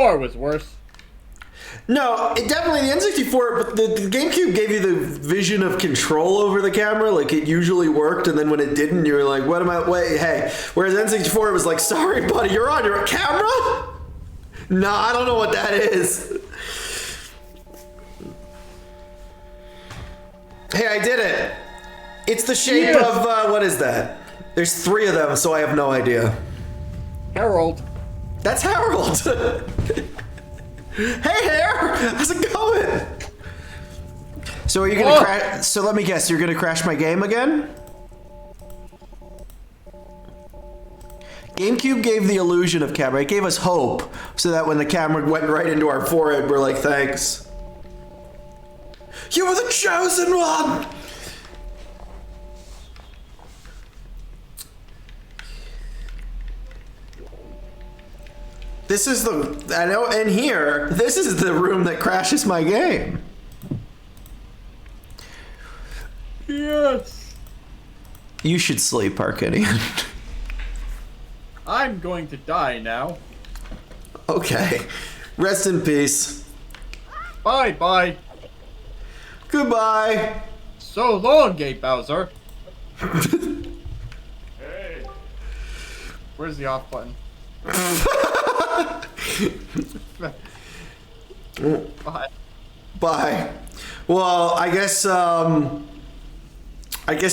Or was worse. No, it definitely the N64, but the GameCube gave you the vision of control over the camera, like it usually worked, and then when it didn't, you were like, "What am I? Wait, hey." Whereas N64 was like, "Sorry, buddy, you're on your camera." No, I don't know what that is. Hey, I did it. It's the shape of what is that? There's 3 of them, so I have no idea. Harold. That's Harold. Hey, Hair! How's it going? So are you gonna crash? So let me guess, you're gonna crash my game again? GameCube gave the illusion of camera. It gave us hope, so that when the camera went right into our forehead, we're like, thanks. You were the chosen one! This is the, I know, and here, this is the room that crashes my game. Yes. You should sleep, Arcadian. I'm going to die now. Okay. Rest in peace. Bye-bye. Goodbye. So long, Gay Bowser. Hey. Where's the off button? Bye. Bye. Well, I guess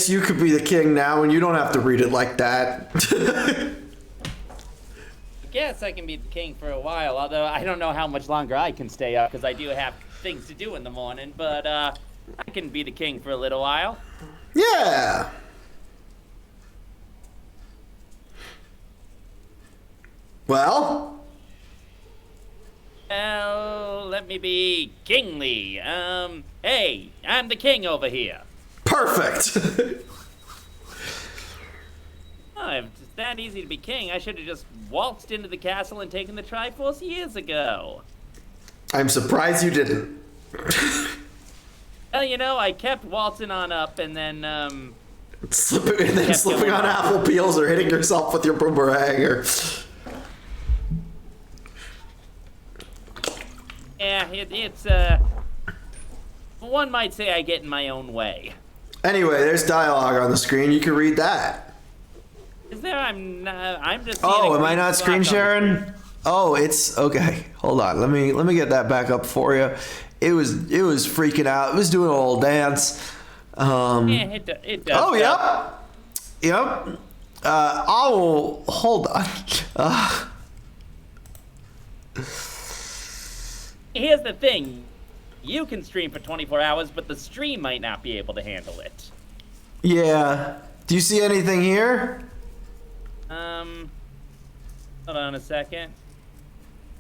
you could be the king now, and you don't have to read it like that. I guess I can be the king for a while, although I don't know how much longer I can stay up, because I do have things to do in the morning, but I can be the king for a little while. Yeah. Well? Well, let me be kingly. Hey, I'm the king over here. Perfect. Oh, if it's that easy to be king, I should have just waltzed into the castle and taken the Triforce years ago. I'm surprised you didn't. Well, you know, I kept waltzing on up and then, Slipping on apple peels or hitting yourself with your boomerang or... Yeah, it's one might say I get in my own way. Anyway, there's dialogue on the screen. You can read that. Is there? I'm just. Oh, am I not screen sharing? Oh, it's okay. Hold on. Let me get that back up for you. It was freaking out. It was doing a little dance. Yeah, it does. Oh, yep. Oh, hold on. Here's the thing. You can stream for 24 hours, but the stream might not be able to handle it. Yeah. Do you see anything here? Hold on a second.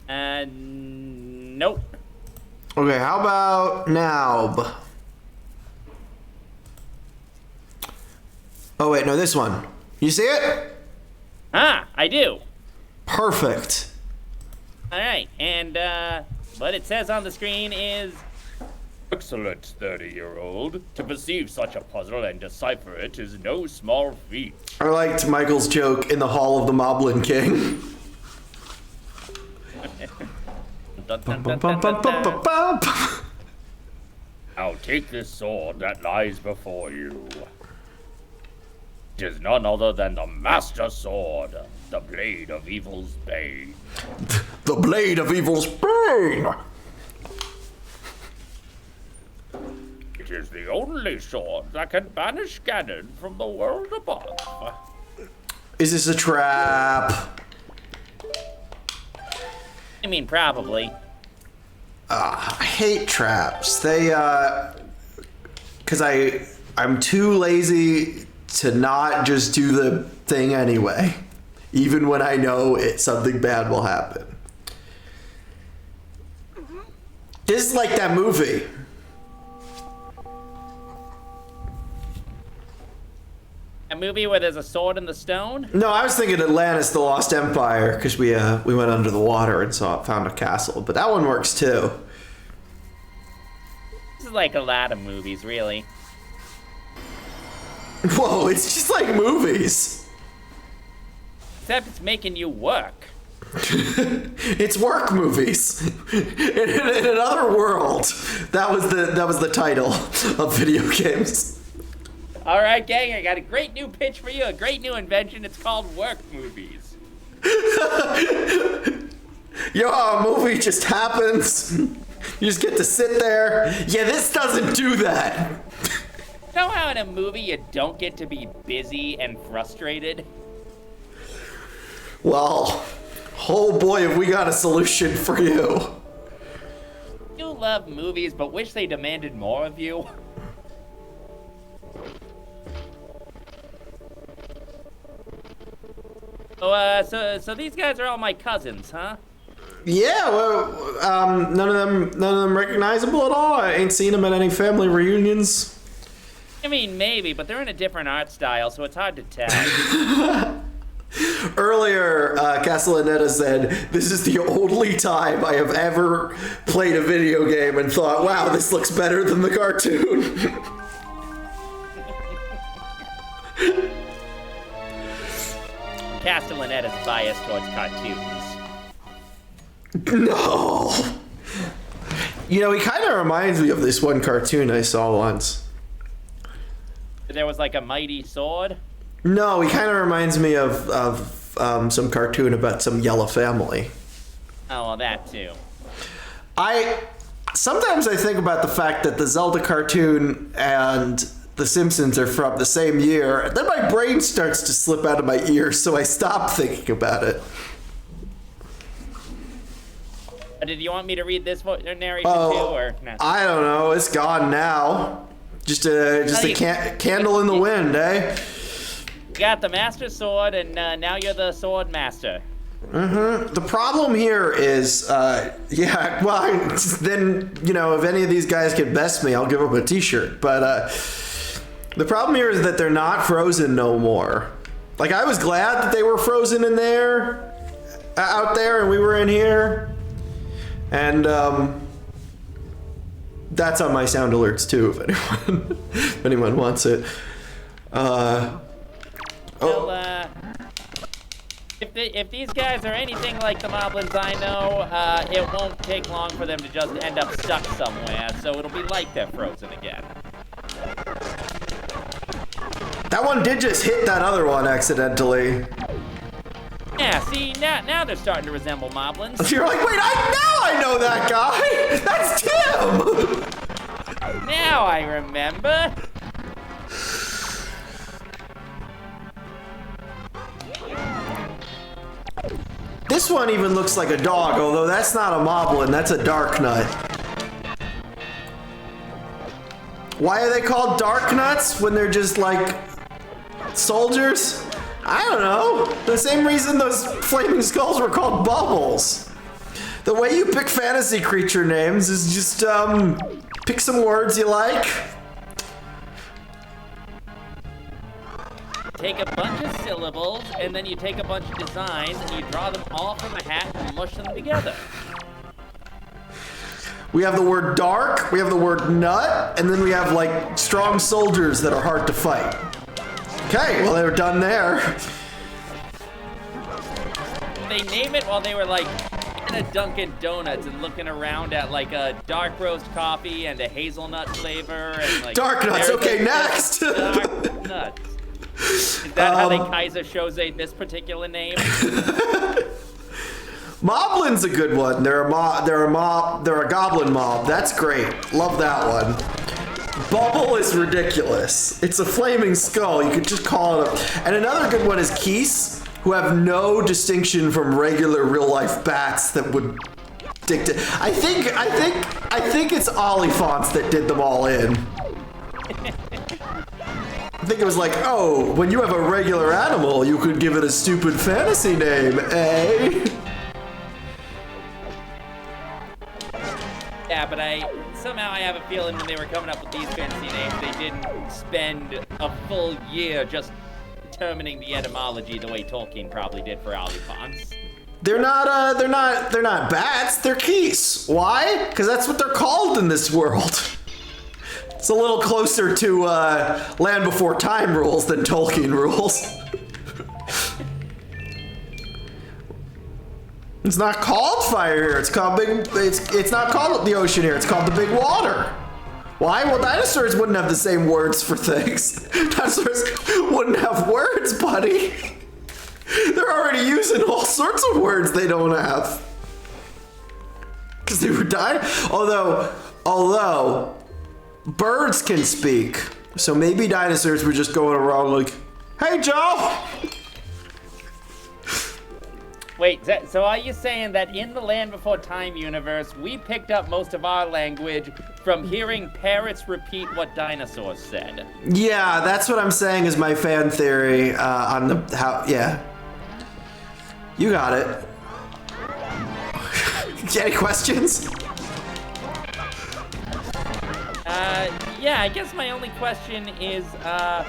Nope. Okay, how about now? Oh, wait, no, this one. You see it? Ah, I do. Perfect. All right, and what it says on the screen is... Excellent, 30-year-old. To perceive such a puzzle and decipher it is no small feat. I liked Michael's joke in the Hall of the Moblin King. Dun, dun, dun, dun, dun, dun. Now take this sword that lies before you. It is none other than the Master Sword, the Blade of Evil's Bane. The Blade of Evil's Bane! It is the only sword that can banish Ganon from the world above. Is this a trap? I mean, probably. I hate traps. They, cause I'm too lazy to not just do the thing anyway. Even when I know something bad will happen. This is like that movie. A movie where there's a sword in the stone? No, I was thinking Atlantis, the Lost Empire, because we went under the water and found a castle. But that one works too. This is like a lot of movies, really. Whoa, it's just like movies. Except it's making you work. It's work movies. In another world, that was the title of video games. All right, gang, I got a great new pitch for you, a great new invention. It's called work movies. Yo, a movie just happens. You just get to sit there. Yeah, this doesn't do that. You know how in a movie you don't get to be busy and frustrated? Well, oh boy, have we got a solution for you. You love movies, but wish they demanded more of you. So these guys are all my cousins, huh? Yeah, well, none of them recognizable at all. I ain't seen them at any family reunions. I mean, maybe, but they're in a different art style, so it's hard to tell. Earlier, Castellaneta said, "This is the only time I have ever played a video game and thought, wow, this looks better than the cartoon." Castellaneta's biased towards cartoons. No. You know, he kind of reminds me of this one cartoon I saw once. There was like a mighty sword. No, he kind of reminds me of some cartoon about some yellow family. Oh, well, that too. Sometimes I think about the fact that the Zelda cartoon and The Simpsons are from the same year, and then my brain starts to slip out of my ears, so I stop thinking about it. Did you want me to read this narration too, or no? I don't know. It's gone now. Just a candle in the wind, eh? You got the Master Sword, and now you're the Sword Master. Mm-hmm. The problem here is, yeah, well, then, you know, if any of these guys can best me, I'll give them a t-shirt. But the problem here is that they're not frozen no more. Like, I was glad that they were frozen in there, out there, and we were in here. And that's on my sound alerts too, if anyone wants it. If these guys are anything like the Moblins I know, it won't take long for them to just end up stuck somewhere, so it'll be like they're frozen again. That one did just hit that other one accidentally. Yeah, see, now they're starting to resemble Moblins. You're like, wait, I know that guy! That's Tim! Now I remember. This one even looks like a dog, although that's not a Moblin, that's a Dark Nut. Why are they called Dark Nuts when they're just like soldiers? I don't know. The same reason those flaming skulls were called Bubbles. The way you pick fantasy creature names is just pick some words you like. Take a bunch of syllables, and then you take a bunch of designs, and you draw them all from a hat and mush them together. We have the word dark, we have the word nut, and then we have like strong soldiers that are hard to fight. Okay, well, they were done there. They name it while they were like in a Dunkin' Donuts and looking around at like a dark roast coffee and a hazelnut flavor and like Dark nuts. Okay, next. Dark nuts. Is that how they Kaiser Chose this particular name? Moblin's a good one. They're a goblin mob. That's great. Love that one. Bubble is ridiculous. It's a flaming skull. You could just call it a... And another good one is Keese, who have no distinction from regular real-life bats that would dictate. I think it's Oliphants that did them all in. I think it was like, oh, when you have a regular animal, you could give it a stupid fantasy name, eh? Yeah, but somehow I have a feeling when they were coming up with these fancy names, they didn't spend a full year just determining the etymology the way Tolkien probably did for Oliphants. They're not bats, they're geese. Why? Because that's what they're called in this world. It's a little closer to Land Before Time rules than Tolkien rules. It's not called fire here. It's called big. It's not called the ocean here. It's called the big water. Why? Well, dinosaurs wouldn't have the same words for things. Dinosaurs wouldn't have words, buddy. They're already using all sorts of words they don't have. Because they were dying. Although birds can speak, so maybe dinosaurs were just going around like, "Hey, Joe." Wait, so are you saying that in the Land Before Time universe, we picked up most of our language from hearing parrots repeat what dinosaurs said? Yeah, that's what I'm saying is my fan theory on the how. Yeah, you got it. Any questions? Yeah, I guess my only question is, yeah,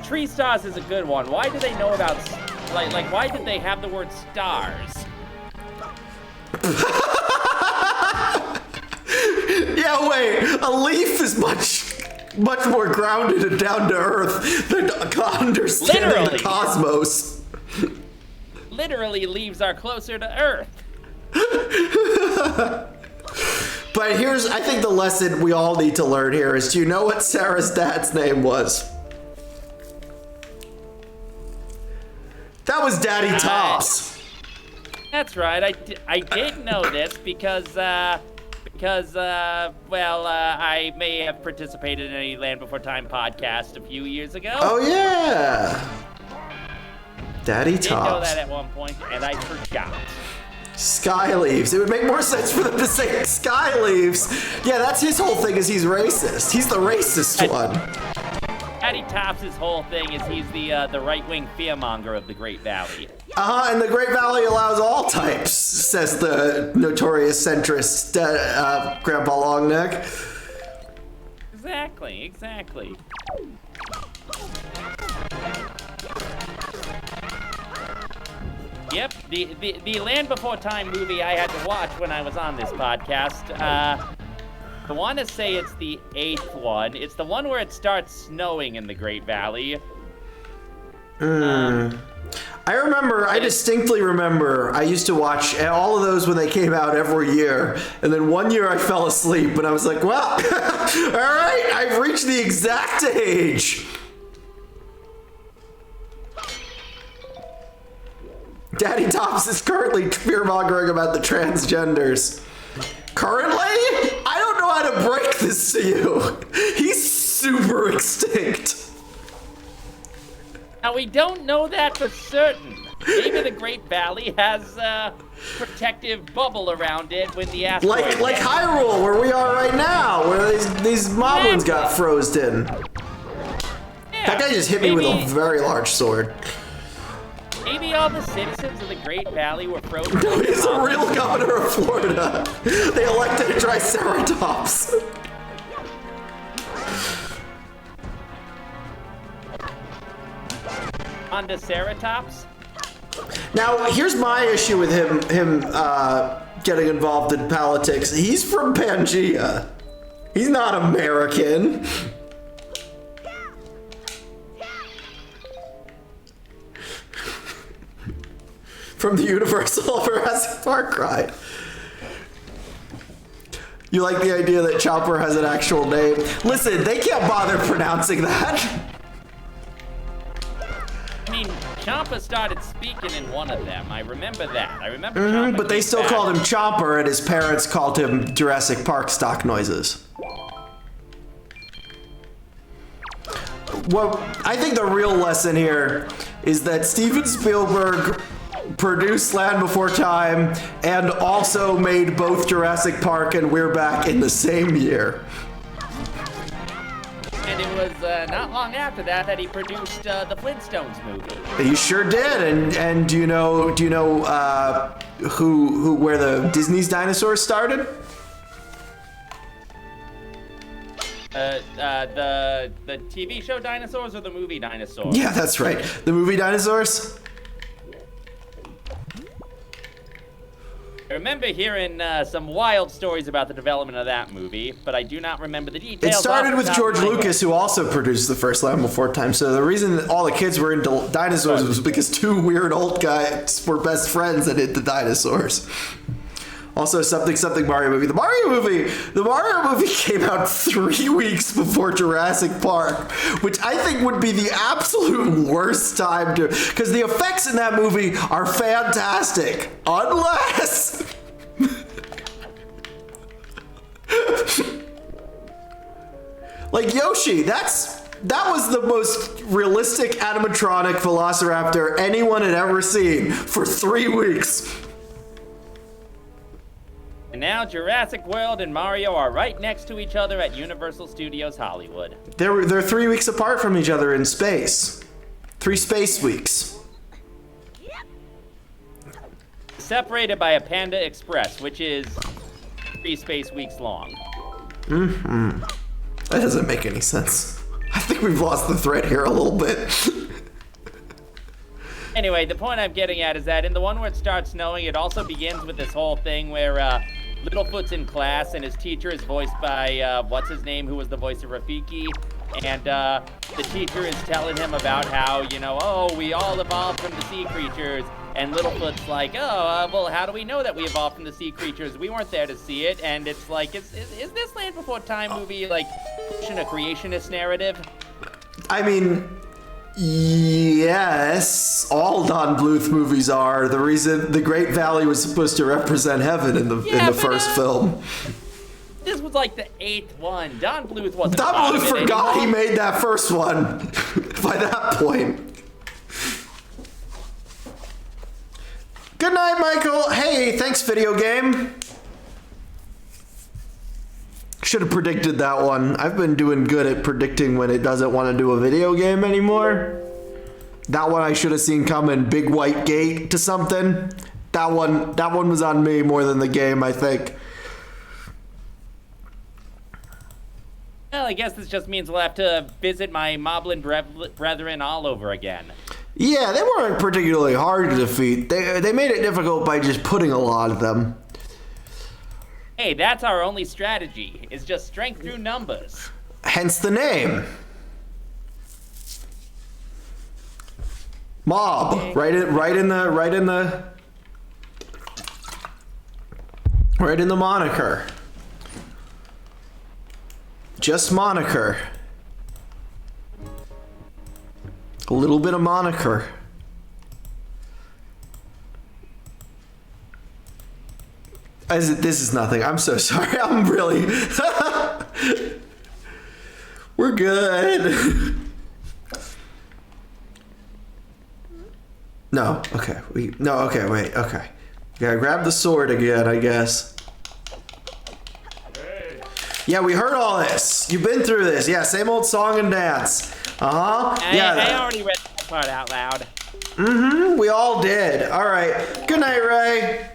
tree stars is a good one. Why do they know about, like, why did they have the word stars? Yeah, wait. A leaf is much more grounded and down to earth than understanding the cosmos. Literally, leaves are closer to Earth. But I think the lesson we all need to learn here is, do you know what Sarah's dad's name was? That was Daddy Tops. That's right. I did know this because I may have participated in a Land Before Time podcast a few years ago. Oh yeah, Daddy Tops. I did know that at one point, and I forgot. Sky leaves. It would make more sense for them to say sky leaves. Yeah, that's his whole thing. Is he's racist. He's the racist one. Daddy Tops' whole thing is he's the right-wing fearmonger of the Great Valley. And the Great Valley allows all types, says the notorious centrist Grandpa Longneck. Exactly. Yep, the Land Before Time movie I had to watch when I was on this podcast. I want to say it's the 8th one. It's the one where it starts snowing in the Great Valley. I distinctly remember, I used to watch all of those when they came out every year. And then one year I fell asleep and I was like, well, all right, I've reached the exact age. Daddy Tops is currently fear-mongering about the transgenders. Currently? I don't know how to break this to you. He's super extinct. Now, we don't know that for certain. Maybe the Great Valley has a protective bubble around it when the asteroid Like Hyrule, where we are right now, where these moblins got frozen. Yeah, That guy just hit me with a very large sword. Maybe all the citizens of the Great Valley were frozen. No, he's the real governor of Florida. They elected a Triceratops. On the Ceratops? Now, here's my issue with him getting involved in politics. He's from Pangea. He's not American. From the Universal Jurassic Park ride. You like the idea that Chopper has an actual name? Listen, they can't bother pronouncing that. I mean, Champa started speaking in one of them. I remember that. I remember Champa But they came still back. called him Chomper, and his parents called him Jurassic Park stock noises. Well, I think the real lesson here is that Steven Spielberg produced Land Before Time and also made both Jurassic Park and We're Back in the same year. And it was not long after that he produced the Flintstones movie. He sure did. And do you know where the Disney's dinosaurs started? The TV show dinosaurs or the movie dinosaurs? Yeah, that's right. The movie dinosaurs? I remember hearing some wild stories about the development of that movie, but I do not remember the details. It started off with the top of George my Lucas, head. who also produced the first Land Before Time. So the reason that all the kids were into dinosaurs was because two weird old guys were best friends that hit the dinosaurs. Also, something Mario movie. The Mario movie came out 3 weeks before Jurassic Park, which I think would be the absolute worst time to, because the effects in that movie are fantastic, unless. Like Yoshi, that was the most realistic animatronic Velociraptor anyone had ever seen for 3 weeks. And now Jurassic World and Mario are right next to each other at Universal Studios Hollywood. They're 3 weeks apart from each other in space. 3 space weeks. Separated by a Panda Express, which is 3 space weeks long. That doesn't make any sense. I think we've lost the thread here a little bit. Anyway, the point I'm getting at is that in the one where it starts snowing, it also begins with this whole thing where Littlefoot's in class and his teacher is voiced by, what's his name, who was the voice of Rafiki. And the teacher is telling him about how, you know, oh, we all evolved from the sea creatures. And Littlefoot's like, oh, well, how do we know that we evolved from the sea creatures? We weren't there to see it. And it's like, is this Land Before Time movie, like, pushing a creationist narrative? I mean, yes, all Don Bluth movies are. The reason the Great Valley was supposed to represent heaven in the first film. This was like the 8th one. Don Bluth wasn't Don part of Bluth it forgot he anymore. made that first one by that point. Good night, Michael. Hey, thanks, video game. Should have predicted that one. I've been doing good at predicting when it doesn't want to do a video game anymore. That one I should have seen coming. Big white gate to something. That one was on me more than the game, I think. Well, I guess this just means we'll have to visit my Moblin brethren all over again. Yeah, they weren't particularly hard to defeat. They made it difficult by just putting a lot of them. Hey, that's our only strategy, is just strength through numbers. Hence the name. Mob. Right in the moniker. Just moniker. A little bit of moniker. This is nothing. I'm so sorry. I'm really... We're good. No. Okay. Okay. Wait. Okay. Gotta grab the sword again, I guess. Yeah, we heard all this. You've been through this. Yeah, same old song and dance. Yeah. I already read that part out loud. We all did. All right. Good night, Ray.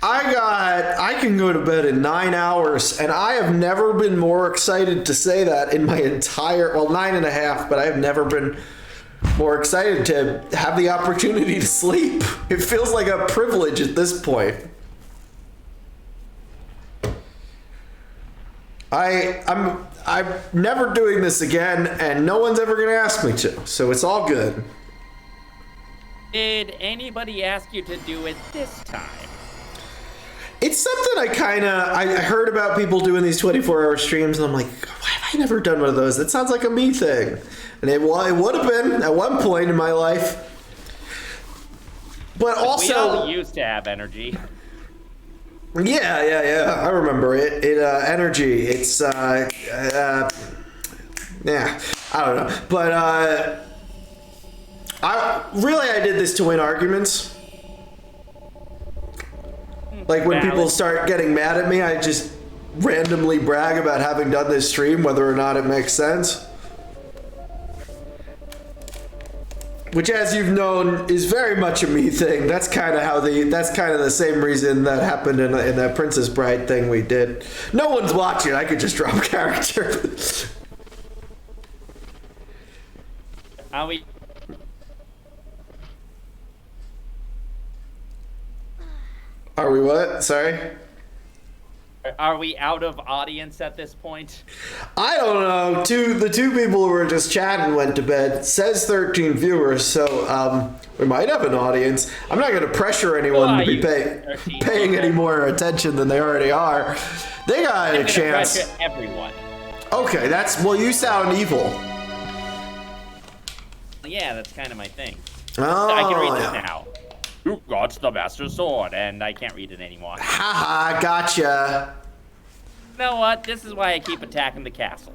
I can go to bed in 9 hours, and I have never been more excited to say that in my entire, well, 9.5, but I have never been more excited to have the opportunity to sleep. It feels like a privilege at this point. I'm never doing this again, and no one's ever gonna ask me to, so it's all good. Did anybody ask you to do it this time? It's something I heard about people doing these 24-hour streams, and I'm like, why have I never done one of those? That sounds like a me thing. And it would have been at one point in my life. But also... We all used to have energy. Yeah. I remember it. Energy. It's, yeah, I don't know. But, I did this to win arguments. Like when people start getting mad at me, I just randomly brag about having done this stream, whether or not it makes sense. Which, as you've known, is very much a me thing. That's kind of the same reason that happened in that Princess Bride thing we did. No one's watching. I could just drop character. Are we? Are we what? Sorry? Are we out of audience at this point? I don't know. The two people who were just chatting went to bed. It says 13 viewers, so we might have an audience. I'm not going to pressure anyone to be paying any more attention than they already are. They got a chance. Pressure everyone. Okay, well, you sound evil. Yeah, that's kind of my thing. Oh, I can read this now. You got the Master Sword, and I can't read it anymore. Haha, gotcha. You know what? This is why I keep attacking the castle.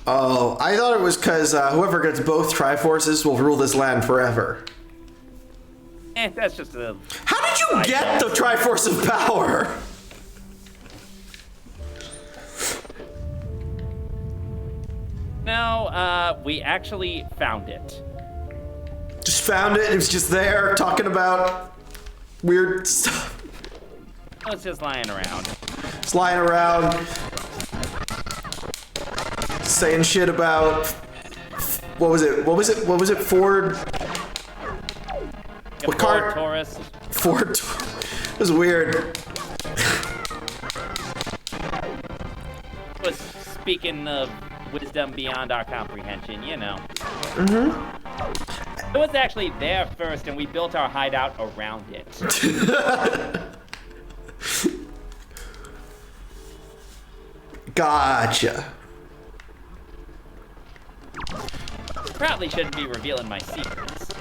Oh, I thought it was because whoever gets both Triforces will rule this land forever. That's just a... How did you get the Triforce of Power? No, we actually found it. Just found it. It was just there talking about weird stuff. It's just lying around. It's lying around saying shit about what was it? Ford. What car? Taurus. Ford. It was weird. Was speaking of wisdom beyond our comprehension, you know. It was actually there first, and we built our hideout around it. Gotcha. Probably shouldn't be revealing my secrets.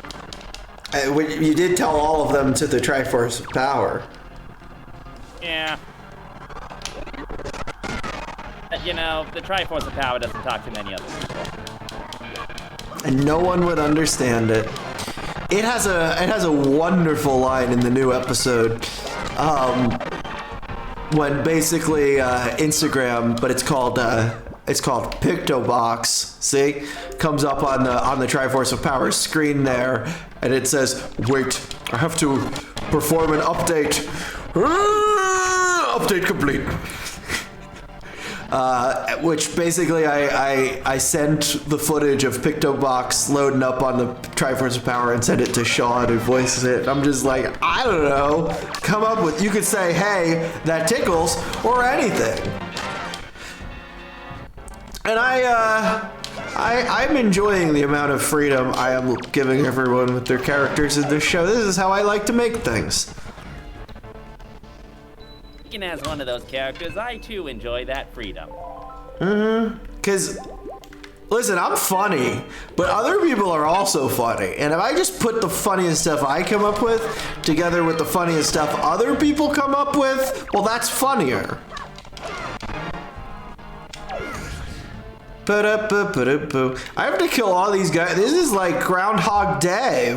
You did tell all of them to the Triforce of Power. Yeah. But, you know, the Triforce of Power doesn't talk to many other people. And no one would understand it. It has a wonderful line in the new episode, when basically Instagram, but it's called PictoBox. See, comes up on the Triforce of Power screen there, and it says, "Wait, I have to perform an update. Update complete." Which basically I sent the footage of PictoBox loading up on the Triforce of Power and sent it to Sean who voices it. I'm just like, I don't know. Come up with, you could say, hey, that tickles, or anything. And I'm enjoying the amount of freedom I am giving everyone with their characters in this show. This is how I like to make things. As one of those characters, I too enjoy that freedom. Because, listen, I'm funny, but other people are also funny. And if I just put the funniest stuff I come up with together with the funniest stuff other people come up with, well, that's funnier. I have to kill all these guys. This is like Groundhog Day.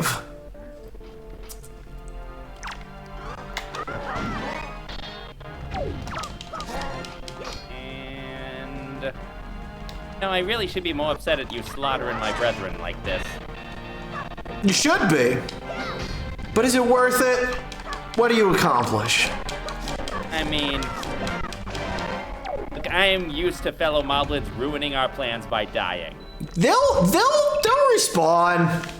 No, I really should be more upset at you slaughtering my brethren like this. You should be. But is it worth it? What do you accomplish? I mean, look, I am used to fellow moblins ruining our plans by dying. They'll respawn.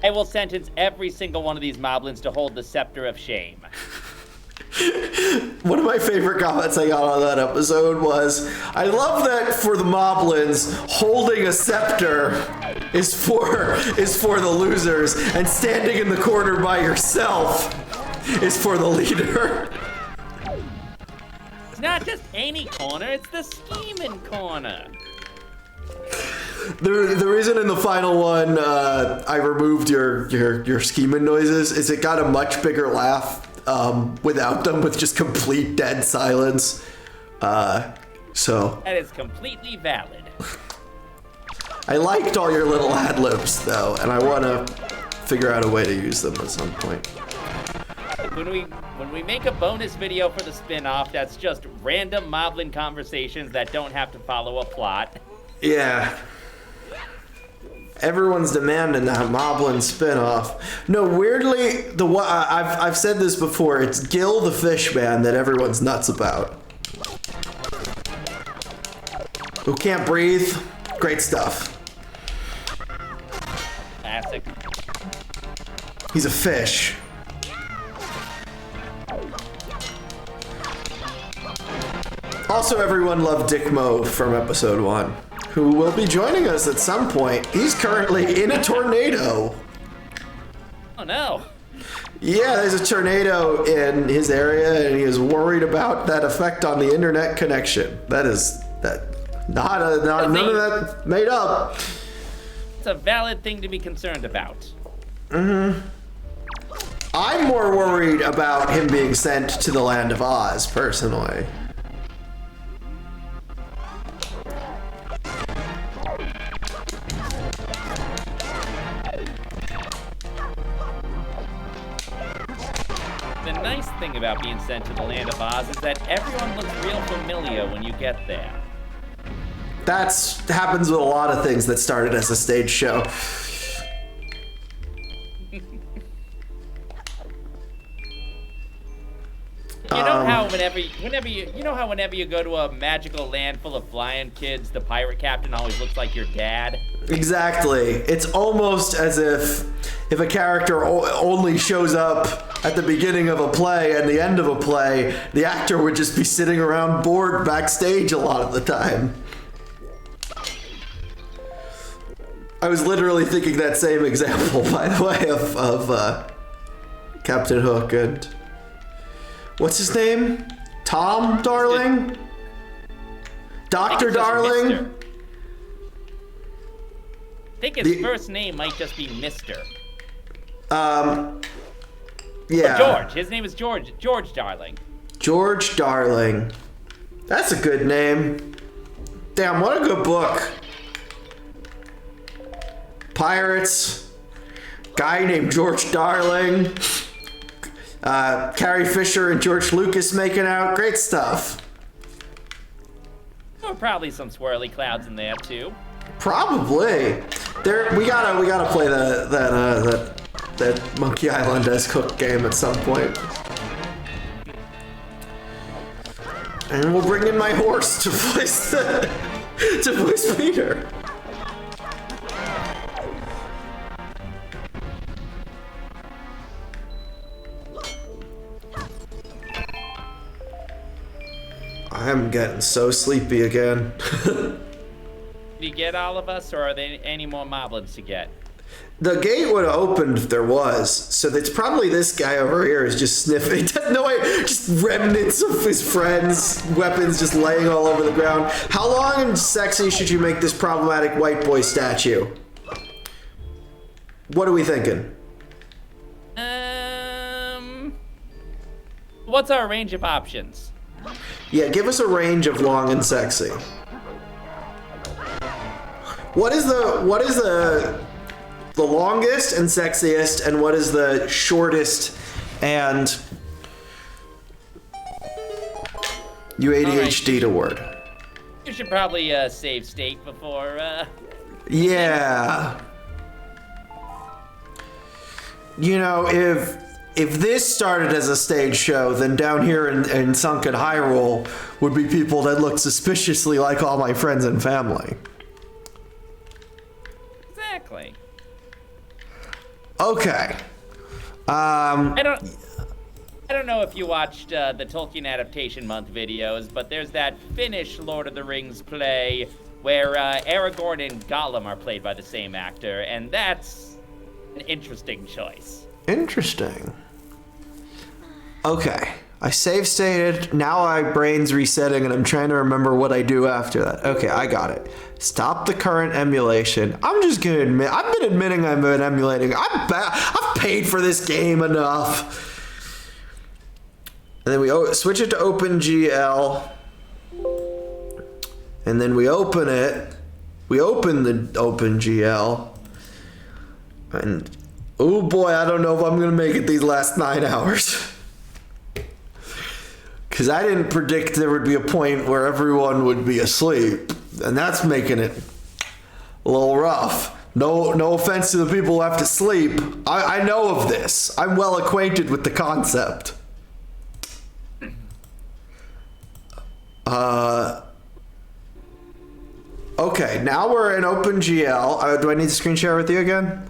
I will sentence every single one of these moblins to hold the scepter of shame. One of my favorite comments I got on that episode was, I love that for the moblins, holding a scepter is for the losers, and standing in the corner by yourself is for the leader. It's not just any corner, it's the scheming corner. The reason in the final one I removed your scheming noises is it got a much bigger laugh without them, with just complete dead silence. So that is completely valid. I liked all your little ad-libs though, and I want to figure out a way to use them at some point. When we make a bonus video for the spin-off, that's just random moblin conversations that don't have to follow a plot. Yeah. Everyone's demanding that Moblin spin-off. No, weirdly, I've said this before, it's Gil the Fish Man that everyone's nuts about. Who can't breathe? Great stuff. Classic. He's a fish. Also, everyone loved Dick Mo from episode 1, who will be joining us at some point. He's currently in a tornado. Oh no. Yeah, there's a tornado in his area, and he is worried about that effect on the internet connection. None of that made up. It's a valid thing to be concerned about. I'm more worried about him being sent to the land of Oz, personally. The nice thing about being sent to the land of Oz is that everyone looks real familiar when you get there. That happens with a lot of things that started as a stage show. You know how whenever you go to a magical land full of flying kids, the pirate captain always looks like your dad? Exactly. It's almost as if a character only shows up at the beginning of a play and the end of a play, the actor would just be sitting around bored backstage a lot of the time. I was literally thinking that same example, by the way, of Captain Hook and... What's his name? Tom Darling? Dr. Darling? I think his first name might just be Mr. Yeah. Or George. His name is George. George Darling. George Darling. That's a good name. Damn, what a good book. Pirates. Guy named George Darling. Carrie Fisher and George Lucas making out. Great stuff. There were probably some swirly clouds in there too. Probably. We gotta play that Monkey Island-esque Hook game at some point. And we'll bring in my horse to voice Peter. I'm getting so sleepy again. Did you get all of us, or are there any more moblins to get? The gate would have opened if there was, so it's probably this guy over here is just sniffing. No way, just remnants of his friends' weapons just laying all over the ground. How long and sexy should you make this problematic white boy statue? What are we thinking? What's our range of options? Yeah, give us a range of long and sexy. What is the longest and sexiest, and what is the shortest and you ADHD'd a word? You should probably save state before. Yeah. You know, if this started as a stage show, then down here in Sunken Hyrule would be people that look suspiciously like all my friends and family. Exactly. Okay. I don't know if you watched the Tolkien Adaptation Month videos, but there's that Finnish Lord of the Rings play where Aragorn and Gollum are played by the same actor, and that's an interesting choice. Interesting. Okay. I save stated. Now my brain's resetting and I'm trying to remember what I do after that. Okay, I got it. Stop the current emulation. I'm just gonna admit, I've been admitting I've been emulating. I've paid for this game enough. And then we switch it to OpenGL. And then we open it. We open the OpenGL. And oh boy, I don't know if I'm gonna make it these last 9 hours. Because I didn't predict there would be a point where everyone would be asleep. And that's making it a little rough. No offense to the people who have to sleep. I know of this. I'm well acquainted with the concept. Okay, now we're in OpenGL. Do I need to screen share with you again?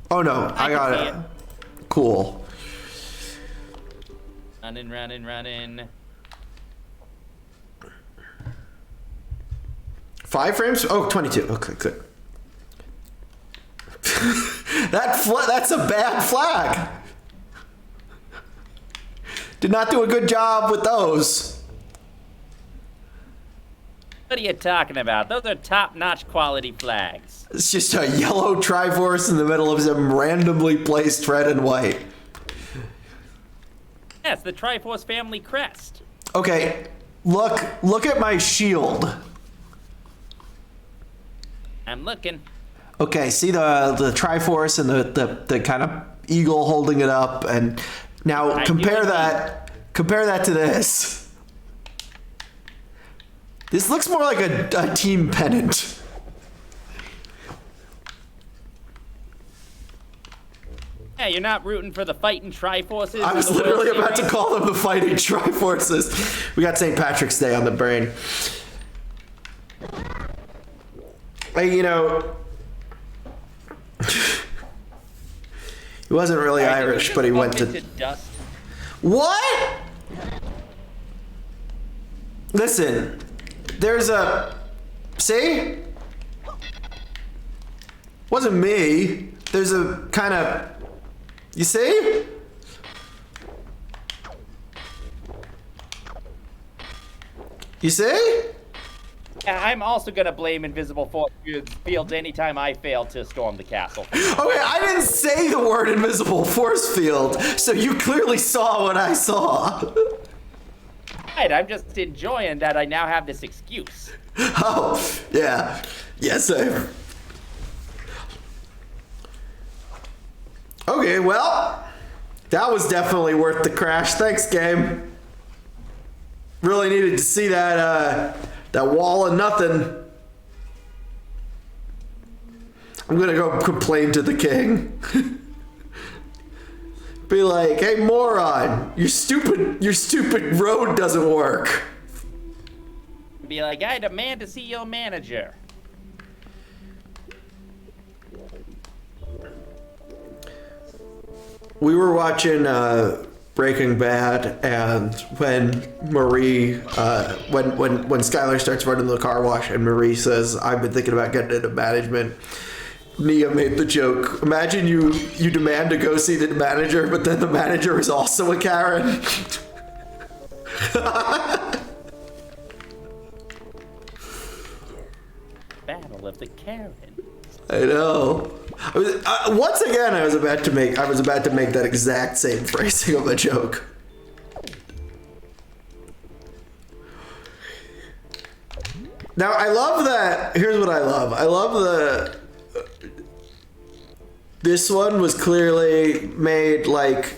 Oh no, I got it. Cool. Running. 5 frames? Oh, 22. Okay, good. That's a bad flag. Did not do a good job with those. What are you talking about? Those are top-notch quality flags. It's just a yellow Triforce in the middle of some randomly placed red and white. Yes, the Triforce family crest. Okay, look at my shield. I'm looking. Okay, see the Triforce and the kind of eagle holding it up, and now compare that to this. This looks more like a team pennant. Yeah, you're not rooting for the fighting Triforces. I was literally about to call them the fighting Triforces. We got St. Patrick's Day on the brain. He wasn't really Irish, but he went to dust. What? Listen, there's a... See? Wasn't me. There's a kind of... You see? You see? Yeah, I'm also gonna blame Invisible Force Fields anytime I fail to storm the castle. Okay, I didn't say the word invisible force field, so you clearly saw what I saw. Right, I'm just enjoying that I now have this excuse. Oh, yeah. Yes, I... Okay, well, that was definitely worth the crash. Thanks, game. Really needed to see that wall of nothing. I'm gonna go complain to the king. Be like, hey moron, your stupid road doesn't work. Be like, I demand to see your manager. We were watching Breaking Bad, and when Marie, when Skylar starts running the car wash, and Marie says, "I've been thinking about getting into management," Nia made the joke. Imagine you demand to go see the manager, but then the manager is also a Karen. Battle of the Karen. I know. Once again, I was about to make that exact same phrasing of a joke. Now I love that. Here's what I love. I love this one was clearly made like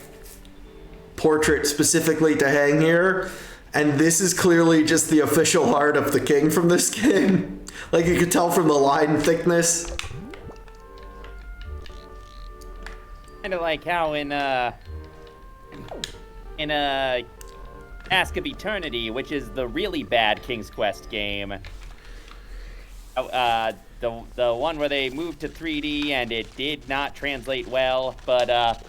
portrait specifically to hang here, and this is clearly just the official art of the king from this game. Like you could tell from the line thickness. Kind of like how in Mask of Eternity, which is the really bad King's Quest game. The one where they moved to 3D and it did not translate well, but at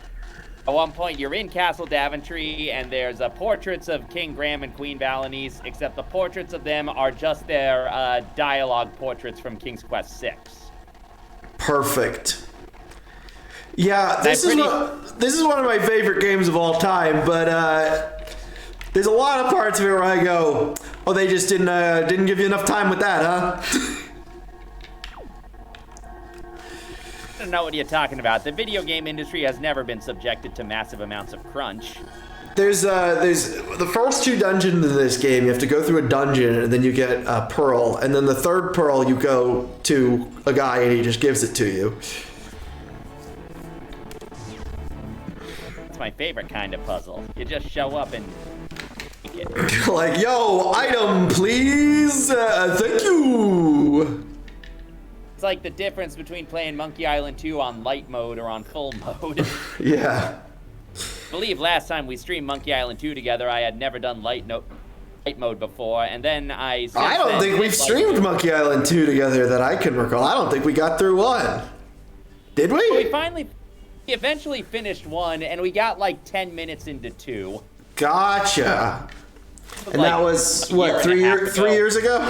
one point you're in Castle Daventry and there's portraits of King Graham and Queen Valenice, except the portraits of them are just their dialogue portraits from King's Quest 6. Perfect. Yeah, this is one of my favorite games of all time, but there's a lot of parts of it where I go, oh, they just didn't give you enough time with that, huh? I don't know what you're talking about. The video game industry has never been subjected to massive amounts of crunch. There's the first 2 dungeons in this game, you have to go through a dungeon and then you get a pearl, and then the third pearl you go to a guy and he just gives it to you. It's my favorite kind of puzzle. You just show up and take it. Like, yo, item, please. Thank you. It's like the difference between playing Monkey Island 2 on light mode or on full mode. Yeah. I believe last time we streamed Monkey Island 2 together, I had never done light mode before, and then I don't think we've streamed Monkey Island 2 together that I can recall. I don't think we got through 1. Did we? We eventually finished 1, and we got like 10 minutes into 2. Gotcha. And like that was, what, 3 years ago?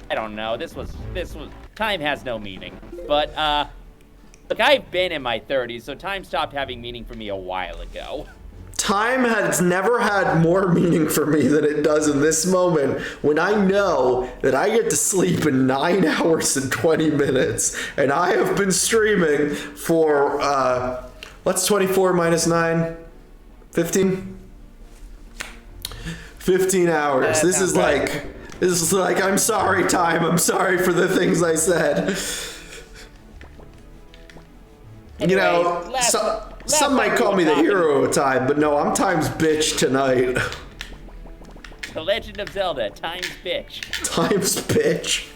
I don't know. This was time has no meaning. But look, I've been in my 30s, so time stopped having meaning for me a while ago. Time has never had more meaning for me than it does in this moment when I know that I get to sleep in 9 hours and 20 minutes, and I have been streaming for what's 24 minus 9? 15? 15 hours. This is like, I'm sorry, time. I'm sorry for the things I said. Anyway, you know, some might call me the hero of time, but no, I'm Time's bitch tonight. The Legend of Zelda, Time's bitch. Time's bitch.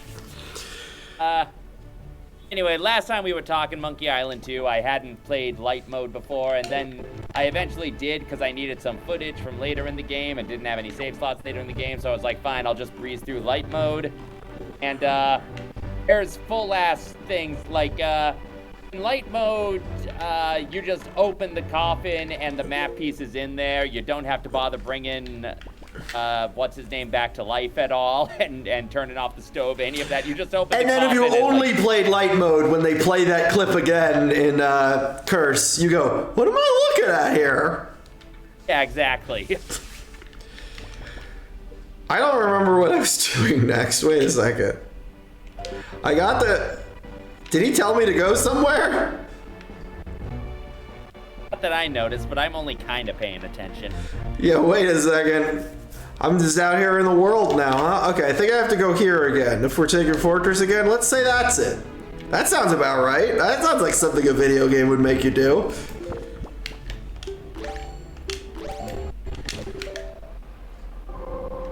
Anyway, last time we were talking Monkey Island 2, I hadn't played light mode before, and then I eventually did because I needed some footage from later in the game and didn't have any save slots later in the game, so I was like, fine, I'll just breeze through light mode. And there's full-ass things like, in light mode, you just open the coffin and the map piece is in there. You don't have to bother bringing what's his name back to life at all and turning off the stove, any of that. You just open and the then if you coffin only played light mode, when they play that clip again in Curse, you go, what am I looking at here? Yeah, exactly. I don't remember what I was doing next. Wait a second. I got the... Did he tell me to go somewhere? Not that I noticed, but I'm only kind of paying attention. Yeah, wait a second. I'm just out here in the world now, huh? Okay, I think I have to go here again. If we're taking Fortress again, let's say that's it. That sounds about right. That sounds like something a video game would make you do.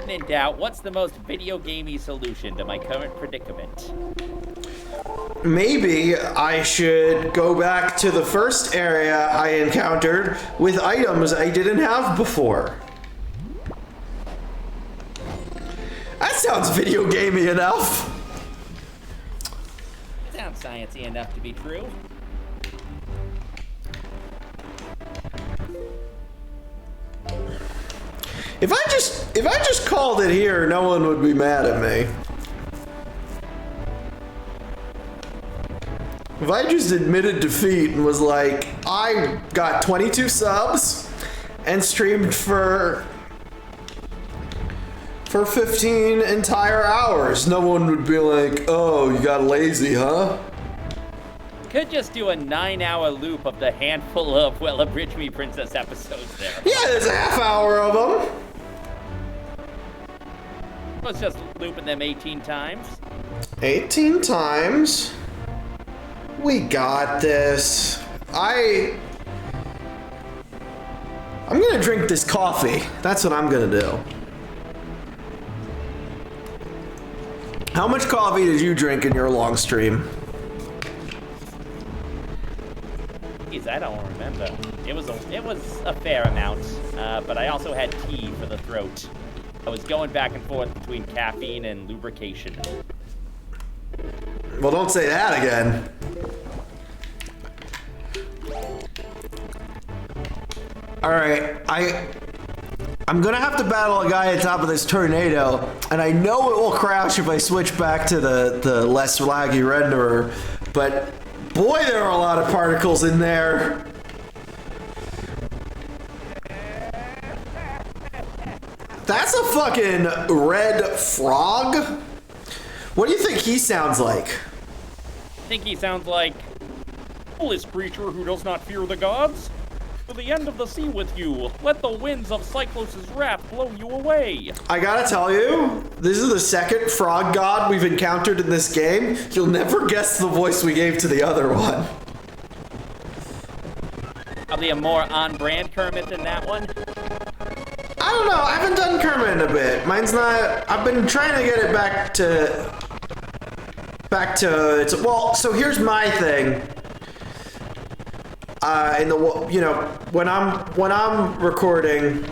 When in doubt, what's the most video gamey solution to my current predicament? Maybe I should go back to the first area I encountered with items I didn't have before. That sounds video gamey enough. Sounds sciencey enough to be true. If I just called it here, no one would be mad at me. If I just admitted defeat and was like, I got 22 subs and streamed for 15 entire hours, no one would be like, oh, you got lazy, huh? Could just do a 9-hour loop of the handful of, well, Abridge Me Princess episodes there. Yeah, there's a half hour of them. Let's just looping them 18 times. 18 times. We got this. I'm gonna drink this coffee. That's what I'm gonna do. How much coffee did you drink in your long stream? Jeez, I don't remember. It was a fair amount, but I also had tea for the throat. I was going back and forth between caffeine and lubrication. Well, don't say that again. All right, I'm gonna have to battle a guy at the top of this tornado, and I know it will crash if I switch back to the less laggy renderer, but boy, there are a lot of particles in there. That's a fucking red frog? What do you think he sounds like? I think he sounds like foolish creature who does not fear the gods. To the end of the sea with you. Let the winds of Cyclos' wrath blow you away. I gotta tell you, this is the second frog god we've encountered in this game. You'll never guess the voice we gave to the other one. Probably a more on-brand Kermit than that one. I don't know, I haven't done Kermit in a bit. Mine's not, I've been trying to get it back to, well, so here's my thing. In the, you know, when I'm recording,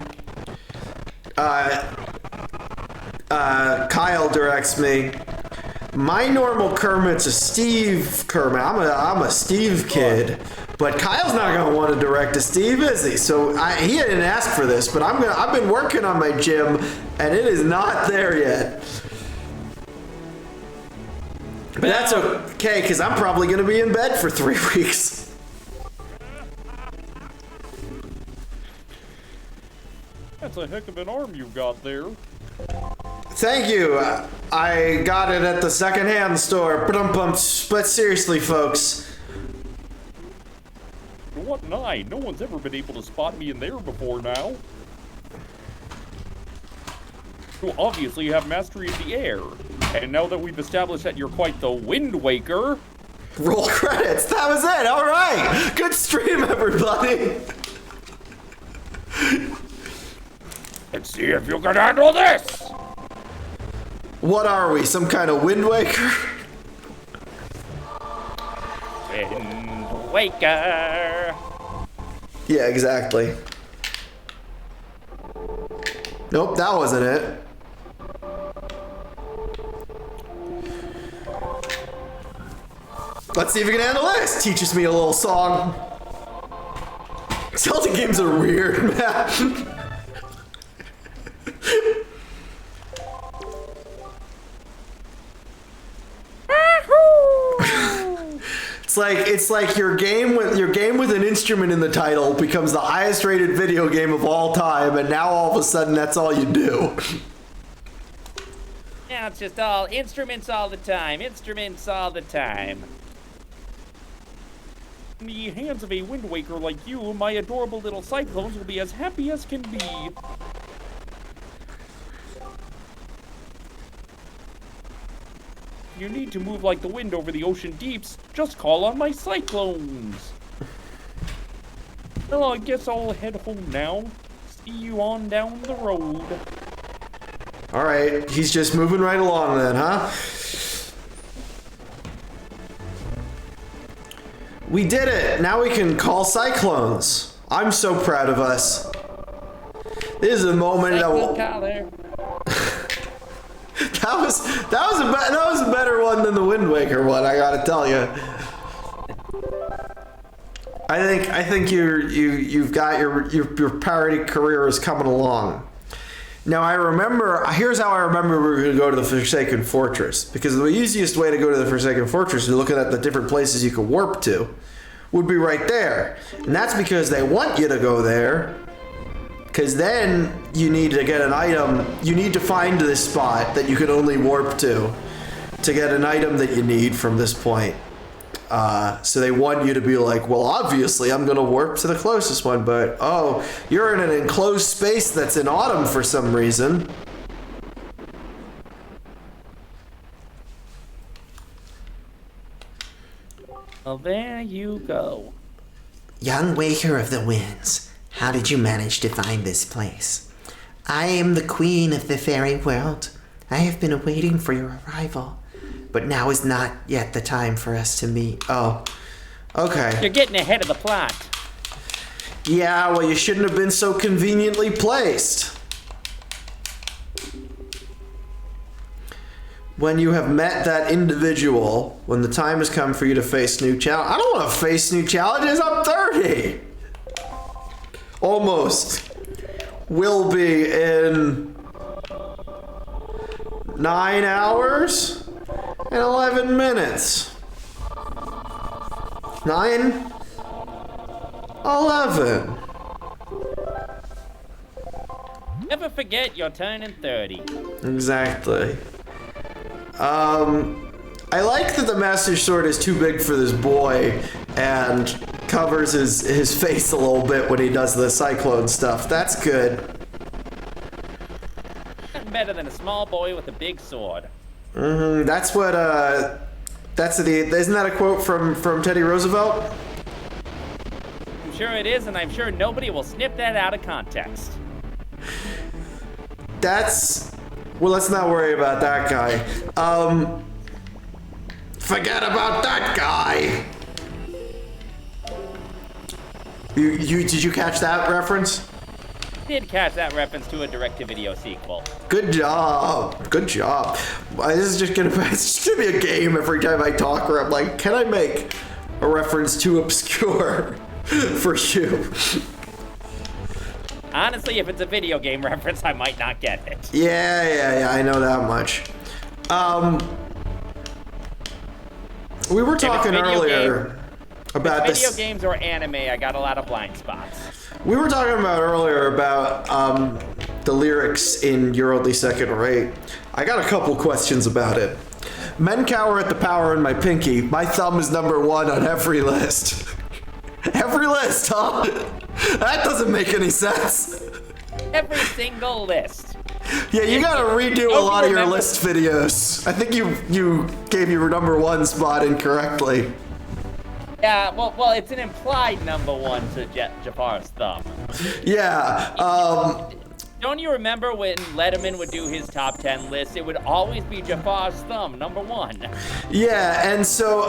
Kyle directs me. My normal Kermit's a Steve Kermit. I'm a Steve kid, but Kyle's not gonna want to direct a Steve, is he? So he didn't ask for this, but I've been working on my gym, and it is not there yet. But that's okay, because I'm probably going to be in bed for 3 weeks. That's a heck of an arm you've got there. Thank you. I got it at the secondhand store. But seriously, folks. What an eye. No one's ever been able to spot me in there before now. You obviously have mastery of the air. And now that we've established that you're quite the Wind Waker... Roll credits. That was it. All right. Good stream, everybody. Let's see if you can handle this! What are we? Some kind of Wind Waker? Wind Waker. Yeah, exactly. Nope, that wasn't it. Let's see if you can handle this. Teaches me a little song. Zelda games are weird, man. It's like your game with an instrument in the title becomes the highest rated video game of all time, and now all of a sudden that's all you do. Now it's just all instruments all the time. Instruments all the time. In the hands of a Wind Waker like you, my adorable little cyclones will be as happy as can be. You need to move like the wind over the ocean deeps. Just call on my cyclones. Well, I guess I'll head home now. See you on down the road. All right, he's just moving right along then, huh? We did it! Now we can call cyclones. I'm so proud of us. This is a moment that will... That was a better one than the Wind Waker one, I gotta tell you. I think you've got your parody career is coming along. Now I remember, here's how I remember we were going to go to the Forsaken Fortress, because the easiest way to go to the Forsaken Fortress, looking at the different places you could warp to, would be right there. And that's because they want you to go there, because then you need to get an item, you need to find this spot that you can only warp to get an item that you need from this point. So they want you to be like, well, obviously I'm going to warp to the closest one, but oh, you're in an enclosed space that's in autumn for some reason. Well, there you go. Young Waker of the Winds, how did you manage to find this place? I am the queen of the fairy world. I have been awaiting for your arrival. But now is not yet the time for us to meet. Oh, okay. You're getting ahead of the plot. Yeah, well, you shouldn't have been so conveniently placed. When you have met that individual, when the time has come for you to face new challenge. I don't want to face new challenges. I'm 30. Almost. Will be in 9 hours. And 11 minutes. 9. 11. Never forget you're turning 30. Exactly. I like that the Master Sword is too big for this boy and covers his face a little bit when he does the cyclone stuff. That's good. Nothing better than a small boy with a big sword. That's what, isn't that a quote from Teddy Roosevelt? I'm sure it is, and I'm sure nobody will snip that out of context. Well, let's not worry about that guy. Forget about that guy! Did you catch that reference? Did catch that reference to a direct-to-video sequel. Good job. Good job. This is just gonna be a game every time I talk where I'm like, can I make a reference too obscure for you? Honestly, if it's a video game reference, I might not get it. Yeah, I know that much. We were it's talking video earlier about Video this. games or anime, I got a lot of blind spots. We were talking about earlier about the lyrics in You're Only Second Rate. I got a couple questions about it. Men cower at the power in my pinky. My thumb is number one on every list. Every list, huh? That doesn't make any sense. Every single list. Yeah, you gotta redo a lot of your list videos. I think you gave your number one spot incorrectly. Yeah, well, it's an implied number one to Jafar's thumb. Yeah, Don't you remember when Letterman would do his top 10 list? It would always be Jafar's thumb, number one. yeah, and so,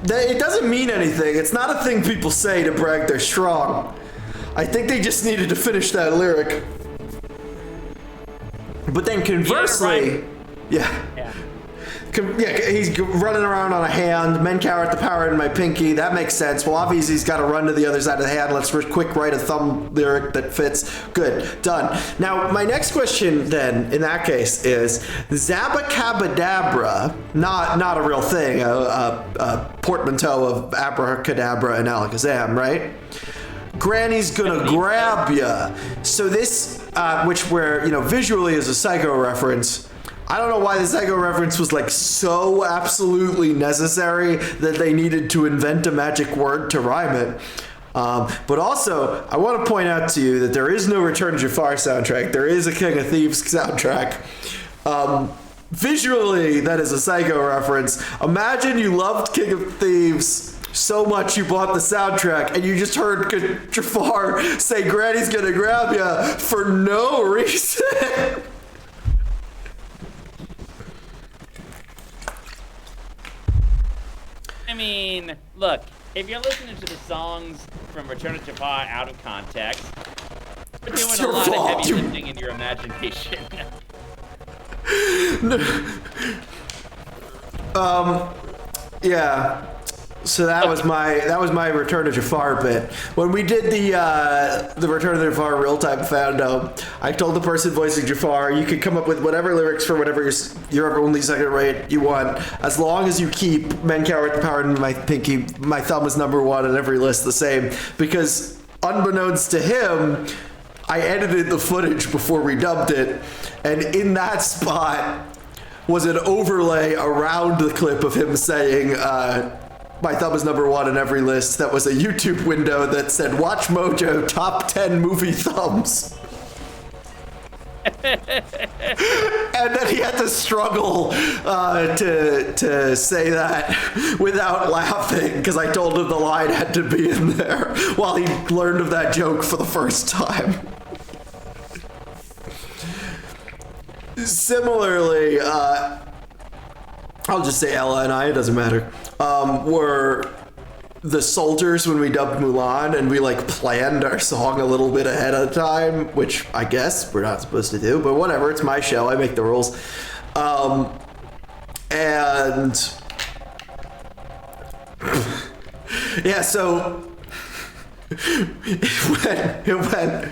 it doesn't mean anything. It's not a thing people say to brag they're strong. I think they just needed to finish that lyric. But then conversely, Yeah. he's running around on a hand. Men cower at the power in my pinky. That makes sense. Well, obviously he's got to run to the other side of the hand. Let's quick write a thumb lyric that fits. Good, done. Now, my next question then, in that case, is Zabacabadabra, not a real thing, a portmanteau of abracadabra and alakazam, right? Granny's gonna grab ya. So this, visually is a Psycho reference. I don't know why the Psycho reference was like so absolutely necessary that they needed to invent a magic word to rhyme it. But also, I want to point out to you that there is no Return to Jafar soundtrack. There is a King of Thieves soundtrack. Visually, that is a Psycho reference. Imagine you loved King of Thieves so much you bought the soundtrack and you just heard Jafar say Granny's gonna grab ya for no reason. I mean, look, if you're listening to the songs from Return of Jafar out of context, you're doing It's a your lot fault. of heavy lifting in your imagination. Yeah. So that was my Return to Jafar bit. When we did the Return to Jafar real time fandom, I told the person voicing Jafar, you can come up with whatever lyrics for whatever your only second rate you want, as long as you keep Men Cower at the Power in my pinky, my thumb is number one on every list the same. Because unbeknownst to him, I edited the footage before we dubbed it, and in that spot was an overlay around the clip of him saying, my thumb is number one on every list. That was a YouTube window that said, Watch Mojo Top 10 Movie Thumbs. And then he had to struggle to say that without laughing, because I told him the line had to be in there while he learned of that joke for the first time. Similarly, I'll just say Ella and I, it doesn't matter, were the soldiers when we dubbed Mulan, and we like planned our song a little bit ahead of time, which I guess we're not supposed to do, but whatever, it's my show, I make the rules. And yeah, so it went,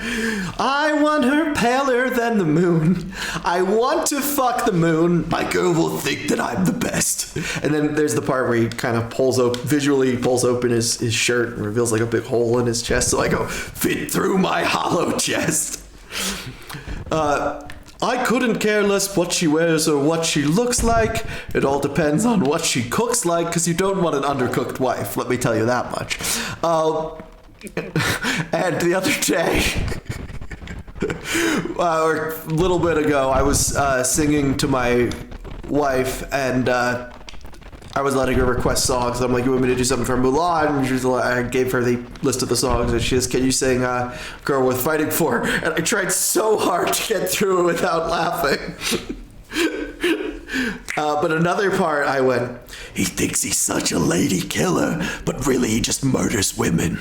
I want her paler than the moon. I want to fuck the moon. My girl will think that I'm the best. And then there's the part where he kind of visually pulls open his shirt and reveals like a big hole in his chest. So I go, fit through my hollow chest. I couldn't care less what she wears or what she looks like. It all depends on what she cooks like, because you don't want an undercooked wife, let me tell you that much. And the other day, or a little bit ago, I was singing to my wife, and I was letting her request songs. I'm like, you want me to do something for Mulan? And she was like, I gave her the list of the songs, and she says, can you sing Girl Worth Fighting For? And I tried so hard to get through it without laughing. But another part, I went, he thinks he's such a lady killer, but really he just murders women.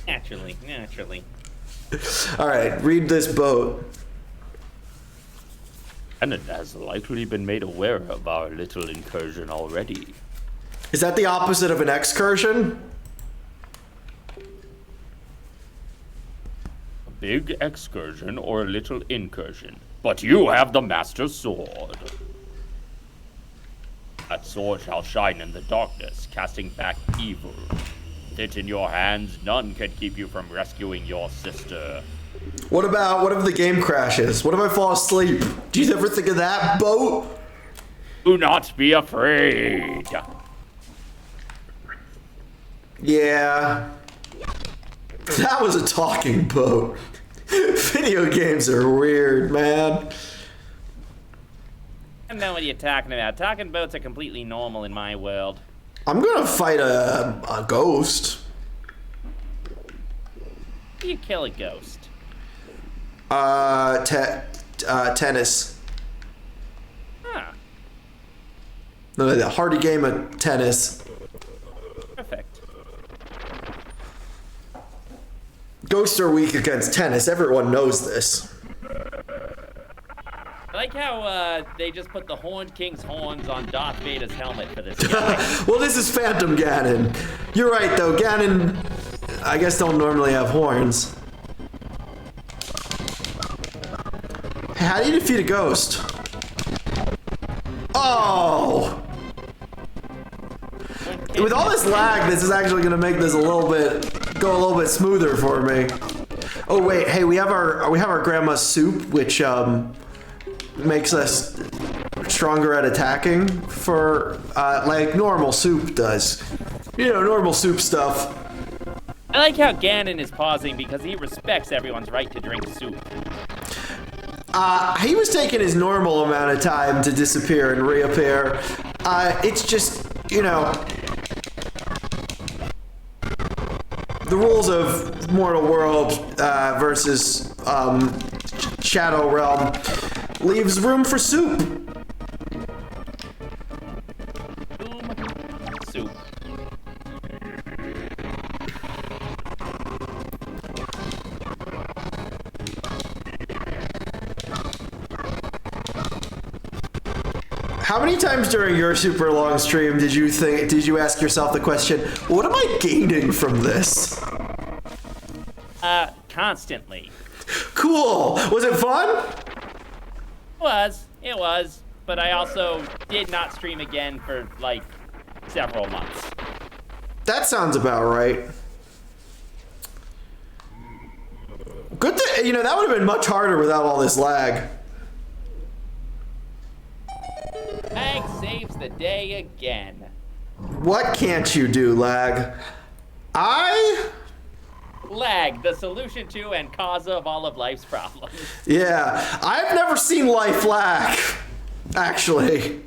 Naturally. All right, read this boat. And it has likely been made aware of our little incursion already. Is that the opposite of an excursion? A big excursion or a little incursion. But you have the Master Sword. That sword shall shine in the darkness, casting back evil. With it in your hands, none can keep you from rescuing your sister. What if the game crashes? What if I fall asleep? Do you ever think of that, boat? Do not be afraid. Yeah. That was a talking boat. Video games are weird, man. I don't know what you're talking about. Talking boats are completely normal in my world. I'm gonna fight a ghost. How do you kill a ghost? Tennis. Huh. The hardy game of tennis. Perfect. Ghosts are weak against tennis. Everyone knows this. I like how they just put the Horned King's horns on Darth Vader's helmet for this guy. Well, this is Phantom Ganon. You're right, though. Ganon, I guess, don't normally have horns. How do you defeat a ghost? Oh! With all this lag, this is actually going to make this go a little bit smoother for me. Oh wait, hey, we have our grandma's soup, which makes us stronger at attacking for like normal soup does. You know, normal soup stuff. I like how Ganon is pausing because he respects everyone's right to drink soup. He was taking his normal amount of time to disappear and reappear. It's just, you know, the rules of Mortal World versus Shadow Realm leaves room for soup. Soup. How many times during your super long stream did you ask yourself the question, what am I gaining from this? Constantly. Cool. Was it fun? It was, but I also did not stream again for like several months. That sounds about right. Good thing, you know, that would have been much harder without all this lag. Lag saves the day again. What can't you do, lag? Lag, the solution to and cause of all of life's problems. Yeah, I've never seen life lag, actually.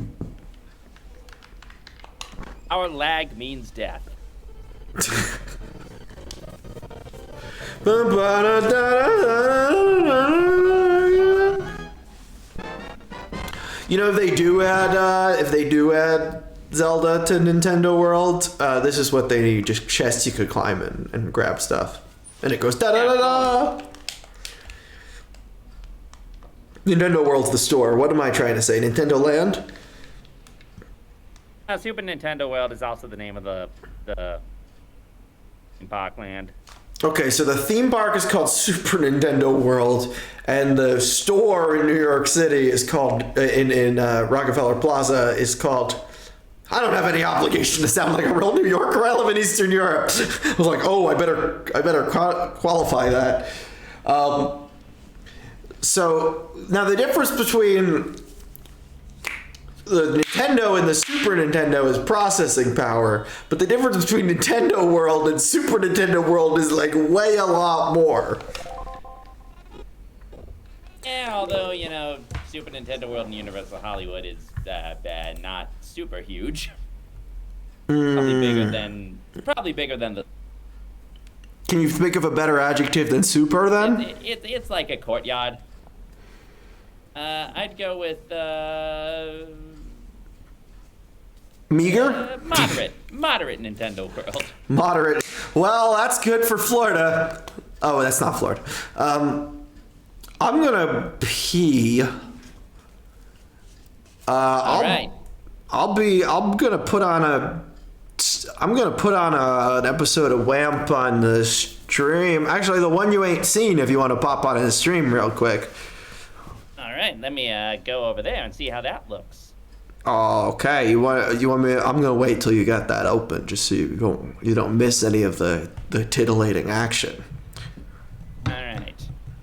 Our lag means death. You know, if they do add Zelda to Nintendo World, this is what they need, just chests you could climb in and grab stuff. And it goes da-da-da-da! Nintendo World's the store. What am I trying to say? Nintendo Land? Super Nintendo World is also the name of the Parkland. Okay, so the theme park is called Super Nintendo World, and the store in New York City is called, in Rockefeller Plaza, is called... I don't have any obligation to sound like a real New Yorker. I live in Eastern Europe. I was like, oh, I better qualify that. So now the difference between the Nintendo and the Super Nintendo is processing power, but the difference between Nintendo World and Super Nintendo World is like way a lot more. Yeah, although, you know, Super Nintendo World and Universal Hollywood is not super huge. Probably bigger than the... Can you think of a better adjective than super then? It's like a courtyard. I'd go with meager? Moderate Nintendo World. Moderate. Well, that's good for Florida. Oh, that's not Florida. I'm gonna pee. All right. I'm gonna put on an episode of WAMP on the stream. Actually, the one you ain't seen, if you want to pop on the stream real quick. All right, let me go over there and see how that looks. Oh, okay. You want me? I'm gonna wait till you get that open, just so you don't miss any of the titillating action. All right.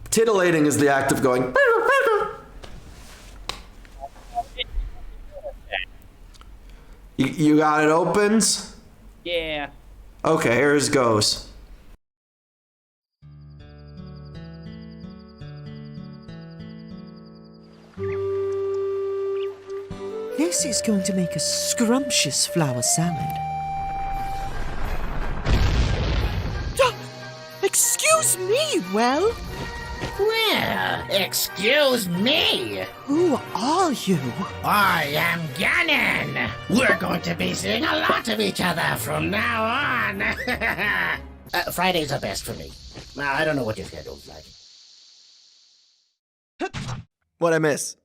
Titillating is the act of going. You got it opens? Yeah. Okay, here's goes. This is going to make a scrumptious flour salad. Excuse me, well? Well, excuse me. Who are you? I am Ganon. We're going to be seeing a lot of each other from now on. Fridays are best for me. I don't know what your schedule's like. What'd I miss?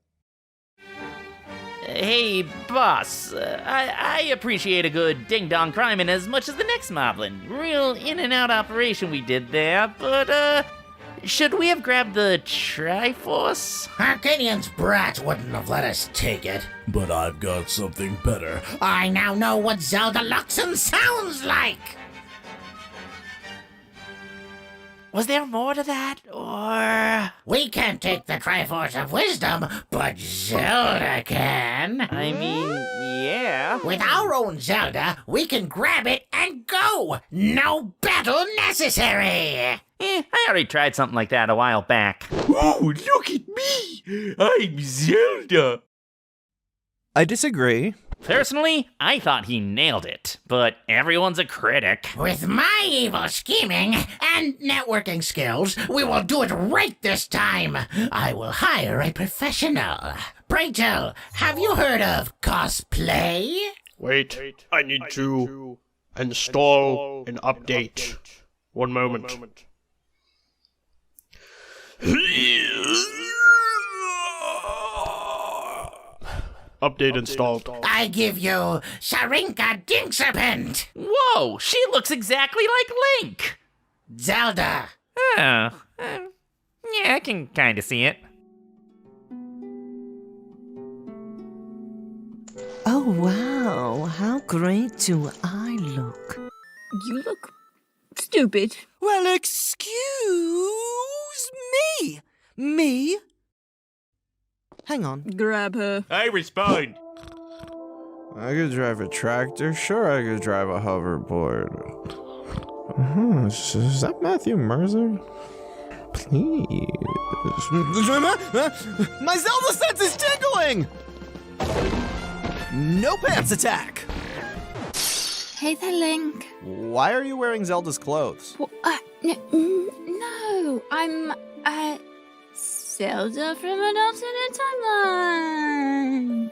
Hey, boss. I appreciate a good ding-dong crime as much as the next moblin. Real in-and-out operation we did there, but, should we have grabbed the Triforce? Arcadian's brat wouldn't have let us take it. But I've got something better. I now know what Zelda Luxon sounds like. Was there more to that, or...? We can't take the Triforce of Wisdom, but Zelda can. I mean, yeah. With our own Zelda, we can grab it and go. No battle necessary. I already tried something like that a while back. Oh, look at me! I'm Zelda! I disagree. Personally, I thought he nailed it, but everyone's a critic. With my evil scheming and networking skills, we will do it right this time. I will hire a professional. Rachel, have you heard of cosplay? Wait, I need to install an update. One moment. Update installed. I give you Sharinka Dinkserpent. Whoa, she looks exactly like Link! Zelda. Oh, yeah, I can kinda see it. Oh, wow. How great do I look? You look stupid. Well, excuse me. Me? Hang on. Grab her. I respond. I could drive a tractor. Sure, I could drive a hoverboard. Is that Matthew Mercer? Please. My Zelda sense is tingling! No pants attack! Hey there, Link. Why are you wearing Zelda's clothes? Well, no, I'm, Zelda from an alternate timeline.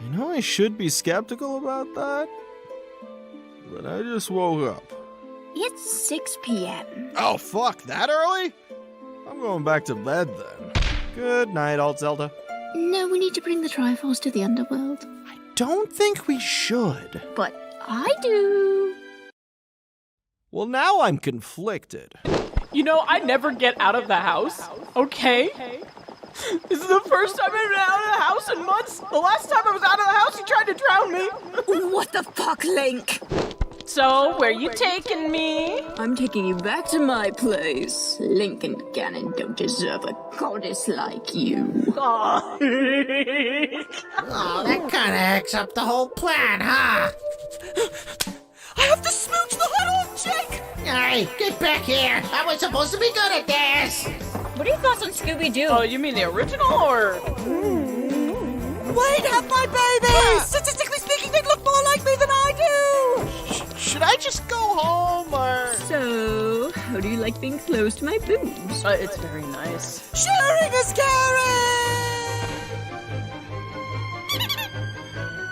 I know I should be skeptical about that, but I just woke up. It's 6 p.m. Oh, fuck, that early? I'm going back to bed then. Good night, Alt Zelda. No, we need to bring the Triforce to the underworld. I don't think we should. But I do. Well, now I'm conflicted. You know, I never get out of the house, okay? This is the first time I've been out of the house in months. The last time I was out of the house, he tried to drown me. What the fuck, Link? So, where you taking me? I'm taking you back to my place. Link and Ganon don't deserve a goddess like you. Oh, that kinda hacks up the whole plan, huh? I have to smooch the hot old chick! Hey, get back here! I was supposed to be good at this! What are your thoughts on Scooby-Doo? Oh, you mean the original, or? Wait, have my babies! Statistically speaking, they look more like me than I do! Should I just go home, or...? So, how do you like being close to my boobs? It's very nice. Sharing is caring!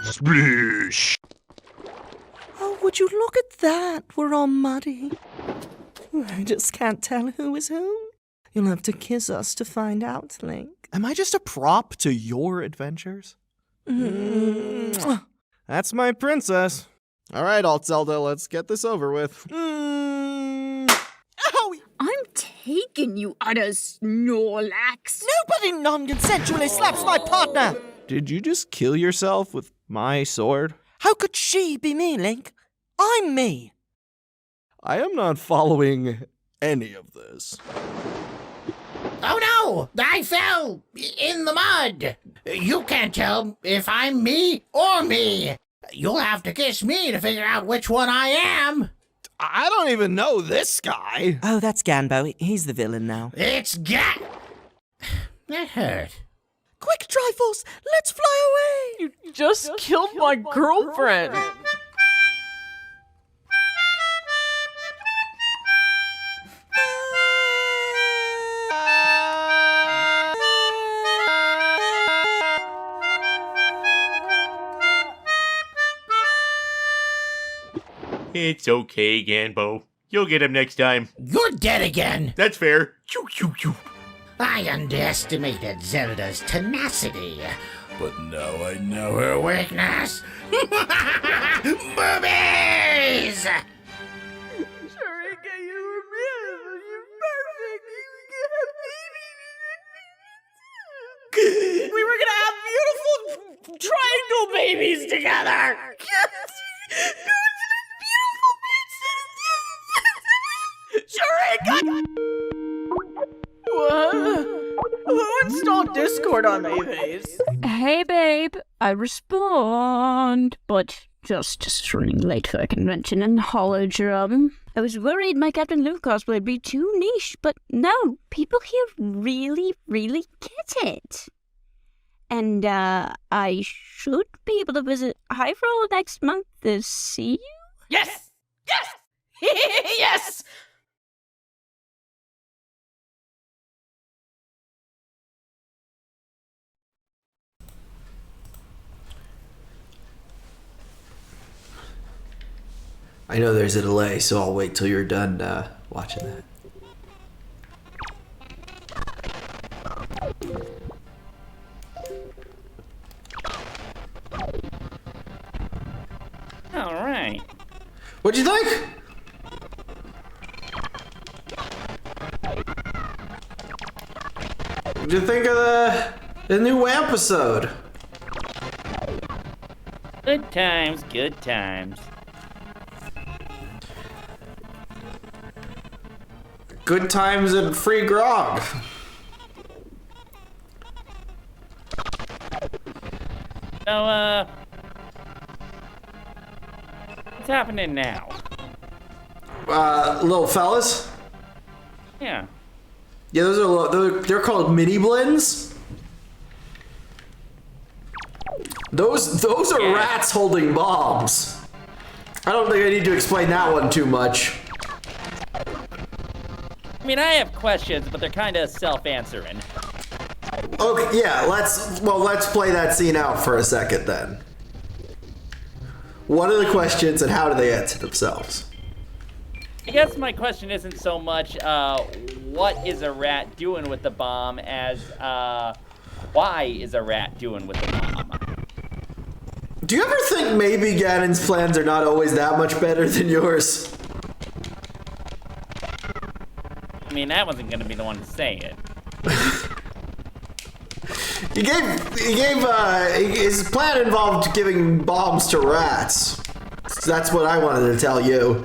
Splish. Oh, would you look at that? We're all muddy. I just can't tell who is who. You'll have to kiss us to find out, Link. Am I just a prop to your adventures? That's my princess. All right, Alt Zelda, let's get this over with. Ow! I'm taking Lincoln, you utter Snorlax! Nobody non-consensually slaps my partner! Did you just kill yourself with my sword? How could she be me, Link? I'm me! I am not following any of this. Oh no! I fell in the mud! You can't tell if I'm me or me! You'll have to kiss me to figure out which one I am! I don't even know this guy! Oh, that's Ganbo. He's the villain now. It's That hurt. Quick, Triforce! Let's fly away! You just killed my girlfriend. It's okay, Ganbo. You'll get him next time. You're dead again! That's fair. Choo choo choo. I underestimated Zelda's tenacity, but now I know her weakness. Boobies! Sharika, you were beautiful. You're perfect. We were gonna have beautiful triangle babies together. Sharika! What? Who installed Discord on Mayface? Hey, babe. I respond, but just running late for a convention in Holodrum. I was worried my Captain Luke cosplay would be too niche, but no, people here really, really get it. And, I should be able to visit Hyrule next month to see you? Yes! Yes! Yes! I know there's a delay, so I'll wait till you're done watching that. All right. What'd you think? What'd you think of the new episode? Good times, good times. Good times and free grog. So, what's happening now? Little fellas. Yeah. Yeah, they're called mini blends. Those are rats holding bombs. I don't think I need to explain that one too much. I mean, I have questions, but they're kind of self-answering. Okay, yeah, let's play that scene out for a second then. What are the questions and how do they answer themselves? I guess my question isn't so much what is a rat doing with the bomb as why is a rat doing with the bomb? Do you ever think maybe Ganon's plans are not always that much better than yours? I mean, that wasn't going to be the one to say it. His plan involved giving bombs to rats. So that's what I wanted to tell you.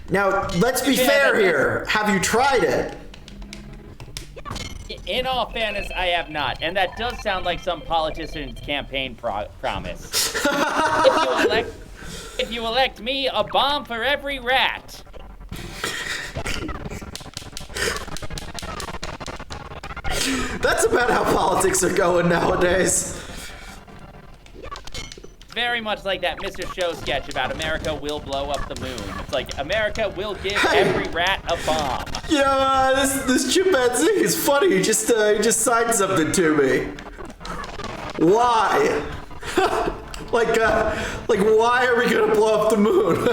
Now, let's be fair here. Have you tried it? In all fairness, I have not, and that does sound like some politician's campaign promise. If you elect me, a bomb for every rat. That's about how politics are going nowadays. Very much like that Mr. Show sketch about America will blow up the moon. It's like America will give every rat a bomb. You know, this chimpanzee is funny. He just signed something to me. Why? like why are we gonna blow up the moon?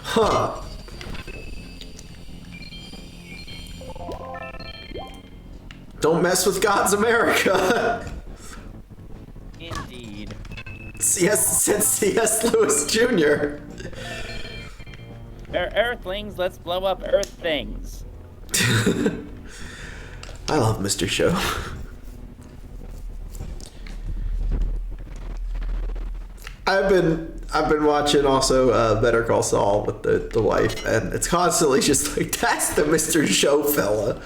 Huh? Don't mess with God's America. Indeed. C.S. Lewis Jr. Earthlings, let's blow up Earth things. I love Mr. Show. I've been watching also Better Call Saul with the wife, and it's constantly just like, that's the Mr. Show fella.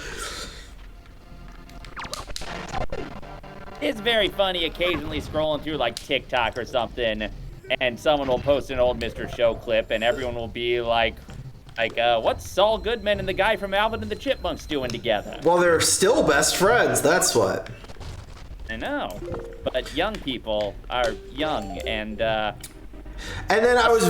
It's very funny occasionally scrolling through like TikTok or something, and someone will post an old Mr. Show clip, and everyone will be like, what's Saul Goodman and the guy from Alvin and the Chipmunks doing together? Well, they're still best friends, that's what. I know, but young people are young, and then I was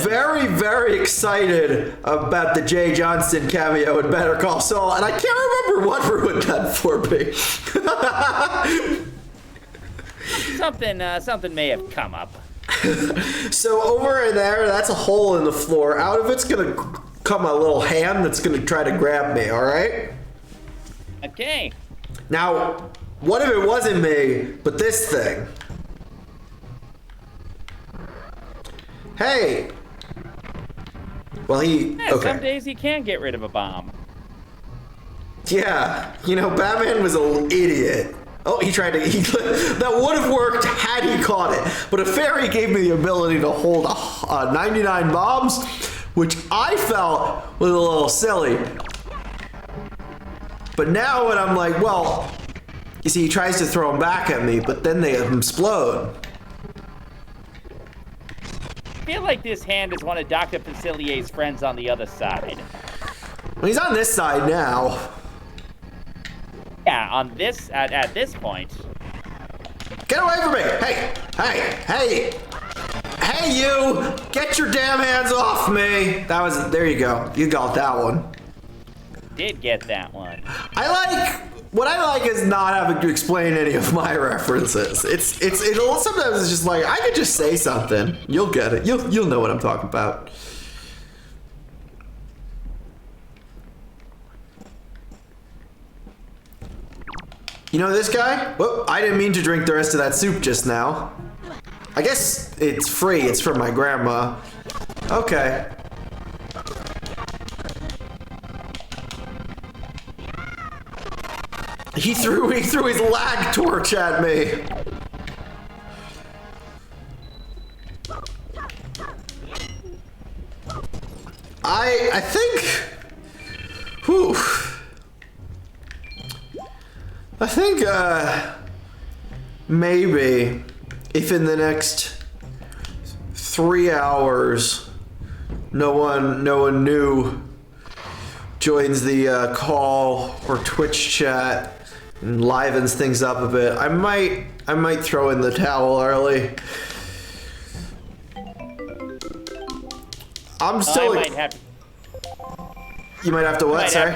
very, very excited about the Jay Johnston cameo in Better Call Saul, and I can't remember what ruined that for me. Something may have come up. So over in there, that's a hole in the floor. Out of it's gonna come a little hand that's gonna try to grab me, alright? Okay. Now, what if it wasn't me, but this thing? Hey! Well, Yeah, okay. some days he can get rid of a bomb. Yeah, you know, Batman was an idiot. Oh, that would have worked had he caught it. But a fairy gave me the ability to hold 99 bombs, which I felt was a little silly. But now when I'm like, well, you see, he tries to throw them back at me, but then they explode. I feel like this hand is one of Dr. Facilier's friends on the other side. Well, he's on this side now. Yeah, on this at this point. Get away from me! Hey, you! Get your damn hands off me! There you go. You got that one. Did get that one. What I like is not having to explain any of my references. Sometimes it's just like, I could just say something. You'll get it. You'll know what I'm talking about. You know this guy? Whoop, I didn't mean to drink the rest of that soup just now. I guess it's free. It's from my grandma. Okay. He threw his lag torch at me. I think. Whew. I think maybe if in the next 3 hours no one new joins the call or Twitch chat and livens things up a bit, I might throw in the towel early. I'm still. You might have to what, sorry?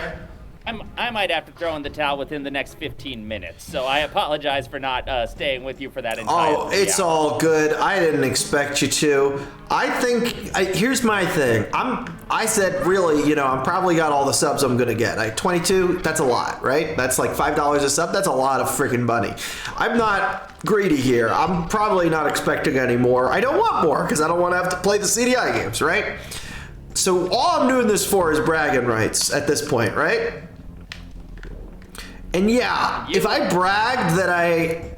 I might have to throw in the towel within the next 15 minutes, so I apologize for not staying with you for that entire it's all good. I didn't expect you to. Here's my thing. I said, really, I'm probably got all the subs I'm gonna get. 22, that's a lot, right? That's like $5 a sub. That's a lot of freaking money. I'm not greedy here. I'm probably not expecting any more. I don't want more, because I don't want to have to play the CDI games, right? So all I'm doing this for is bragging rights at this point, right? And yeah, if I bragged that I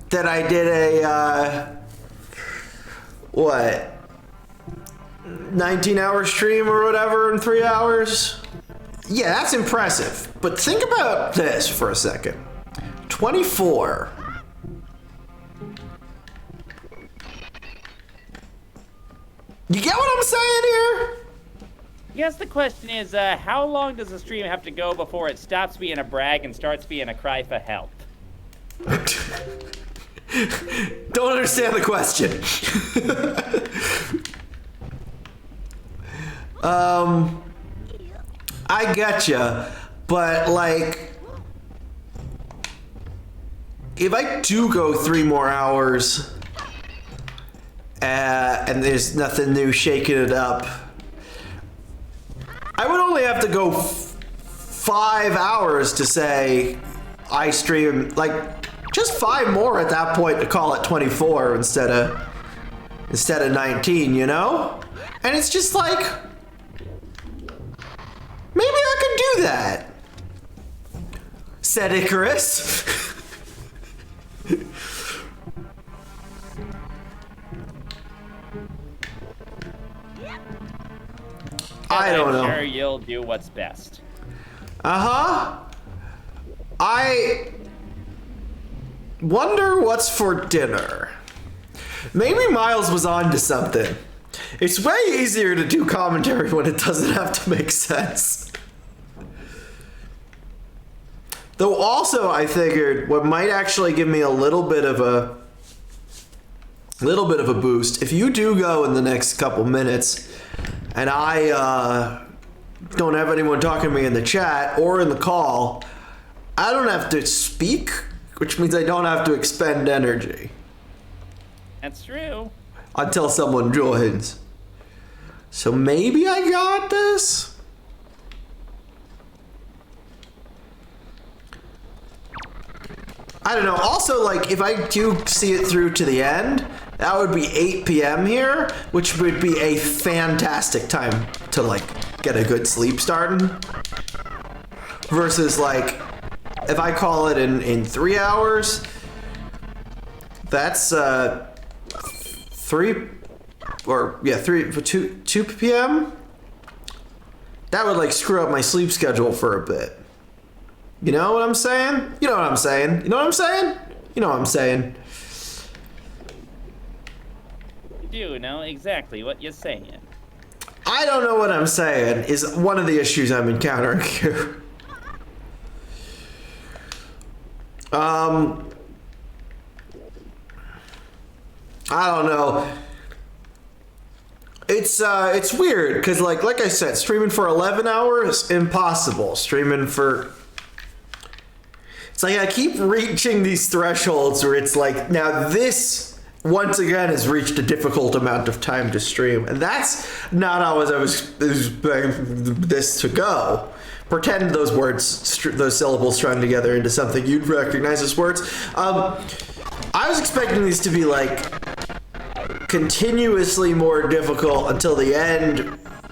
did a 19-hour stream or whatever in 3 hours, yeah, that's impressive. But think about this for a second. 24. You get what I'm saying here? I guess the question is, how long does the stream have to go before it stops being a brag and starts being a cry for help? Don't understand the question. I getcha, but like, if I do go 3 more hours and there's nothing new shaking it up, I would only have to go 5 hours to say I stream, like just 5 more at that point to call it 24 instead of 19, you know? And it's just like, maybe I could do that, said Icarus. I don't know. I'm sure you'll do what's best. Uh-huh. I wonder what's for dinner. Maybe Miles was on to something. It's way easier to do commentary when it doesn't have to make sense. Though also I figured what might actually give me a little bit of a boost, if you do go in the next couple minutes and I don't have anyone talking to me in the chat or in the call, I don't have to speak, which means I don't have to expend energy. That's true. Until someone joins. So maybe I got this? I don't know. Also, like, if I do see it through to the end, that would be 8 p.m. here, which would be a fantastic time to, like, get a good sleep starting. Versus, like, if I call it in 3 hours, that's 2 p.m. That would like screw up my sleep schedule for a bit. You know what I'm saying? You know what I'm saying? You know what I'm saying? You know what I'm saying? You do know exactly what you're saying. I don't know what I'm saying is one of the issues I'm encountering here. I don't know. It's weird because like I said, streaming for 11 hours impossible. Streaming for it's like I keep reaching these thresholds where it's like now this once again has reached a difficult amount of time to stream, and that's not how I was expecting this to go. Pretend those words, those syllables strung together into something you'd recognize as words. I was expecting these to be like continuously more difficult until the end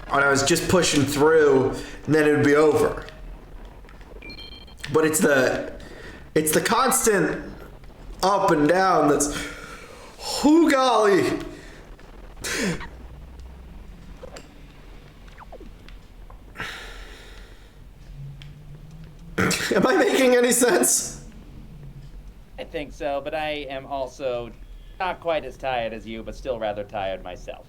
when I was just pushing through and then it would be over. But it's the constant up and down that's oh golly. Am I making any sense? I think so, but I am also not quite as tired as you, but still rather tired myself.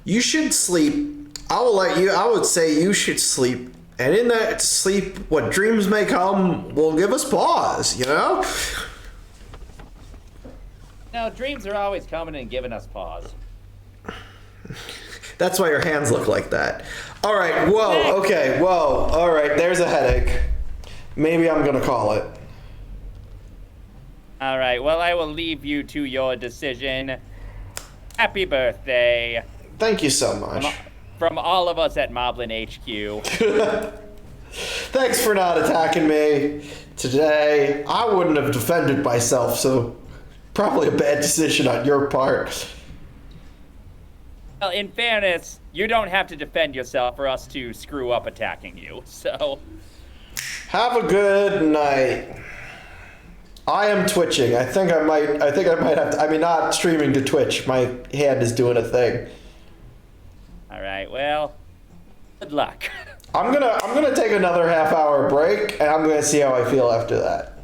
You should sleep. I would say you should sleep. And in that sleep, what dreams may come will give us pause, you know? No, dreams are always coming and giving us pause. That's why your hands look like that. All right, whoa, okay, whoa. All right, there's a headache. Maybe I'm gonna call it. All right, well, I will leave you to your decision. Happy birthday. Thank you so much. From all of us at Moblin HQ. Thanks for not attacking me today. I wouldn't have defended myself, so probably a bad decision on your part. Well, in fairness, you don't have to defend yourself for us to screw up attacking you, so... Have a good night. I am twitching. I think I might have to, I mean, not streaming to Twitch. My hand is doing a thing. All right, well, good luck. I'm gonna take another half-hour break, and I'm gonna see how I feel after that.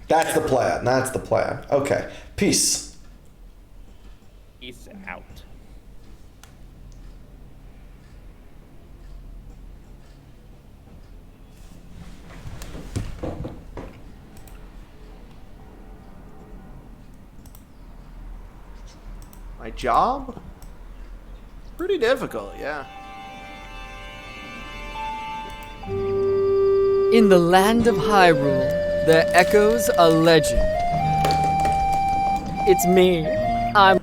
That's the plan. That's the plan. Okay. Peace. Peace out. My job? Pretty difficult, yeah. In the land of Hyrule, there echoes a legend. It's me. I'm...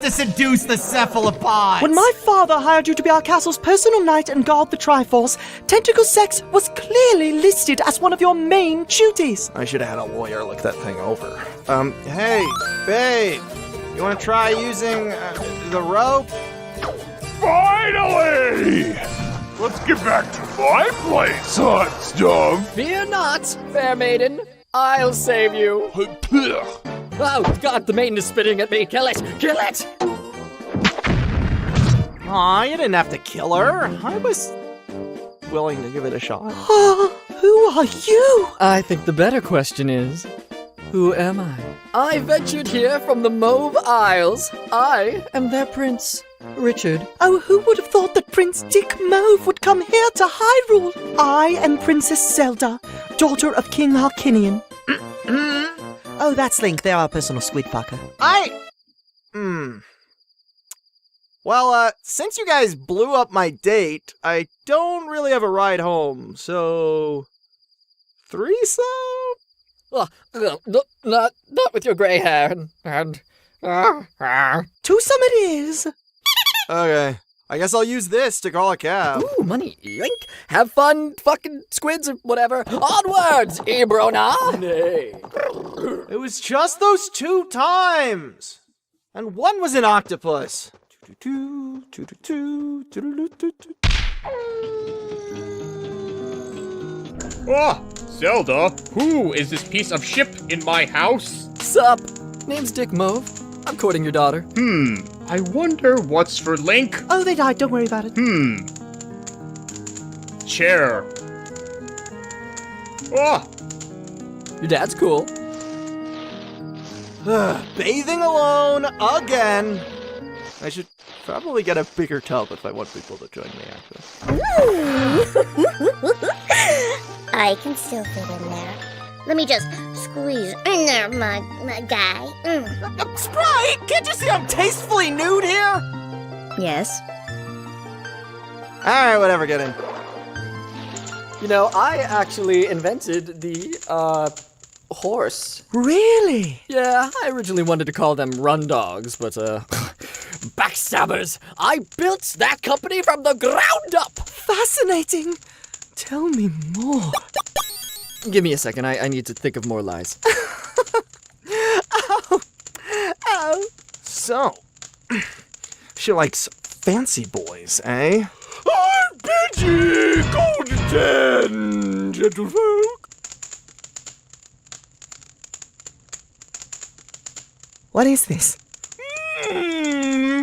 to seduce the cephalopods. When my father hired you to be our castle's personal knight and guard the Triforce, tentacle sex was clearly listed as one of your main duties. I should have had a lawyer look that thing over. Hey, babe, you want to try using the rope? Finally! Let's get back to my place, hot stuff. Fear not, fair maiden. I'll save you. Oh, God, the maiden is spitting at me. Kill it! Kill it! Aw, you didn't have to kill her. I was willing to give it a shot. Who are you? I think the better question is, who am I? I ventured here from the Mauve Isles. I am their prince, Richard. Oh, who would have thought that Prince Dick Mauve would come here to Hyrule? I am Princess Zelda, daughter of King Harkinian. Oh, that's Link. They're our personal squeakbucker. Well, since you guys blew up my date, I don't really have a ride home, so... threesome? Not with your gray hair and Twosome it is. Okay, I guess I'll use this to call a cab. Ooh, money, yoink. Have fun, fucking squids or whatever. Onwards, Ebrona! Nay. It was just those 2 times! And one was an octopus. Oh, Zelda, who is this piece of ship in my house? Sup? Name's Dick Mauve. I'm courting your daughter. I wonder what's for Link. Oh, they died. Don't worry about it. Chair. Oh, Your dad's cool. Bathing alone again. I should probably get a bigger tub if I want people to join me, actually. I can still fit in there. Let me just squeeze in there, my guy. Sprite, can't you see I'm tastefully nude here? Yes. Alright, whatever, get in. You know, I actually invented the, horse. Really? Yeah, I originally wanted to call them run dogs, but, backstabbers! I built that company from the ground up! Fascinating. Tell me more. Give me a second, I need to think of more lies. Oh. So, she likes fancy boys, eh? I'm Benji, Golden 10, gentlefolk. What is this?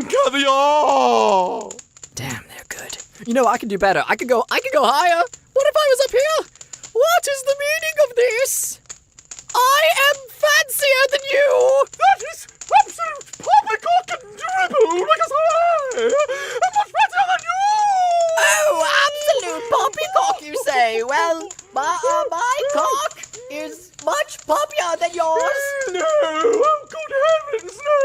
Caviar. Damn, they're good. You know, I can do better. I could go higher. What if I was up here? What is the meaning of this? I am fancier than you! That is absolute poppycock and dribble because I am much better than you! Oh, absolute poppycock, you say? Well, my cock is much poppier than yours. No, oh good heavens, no!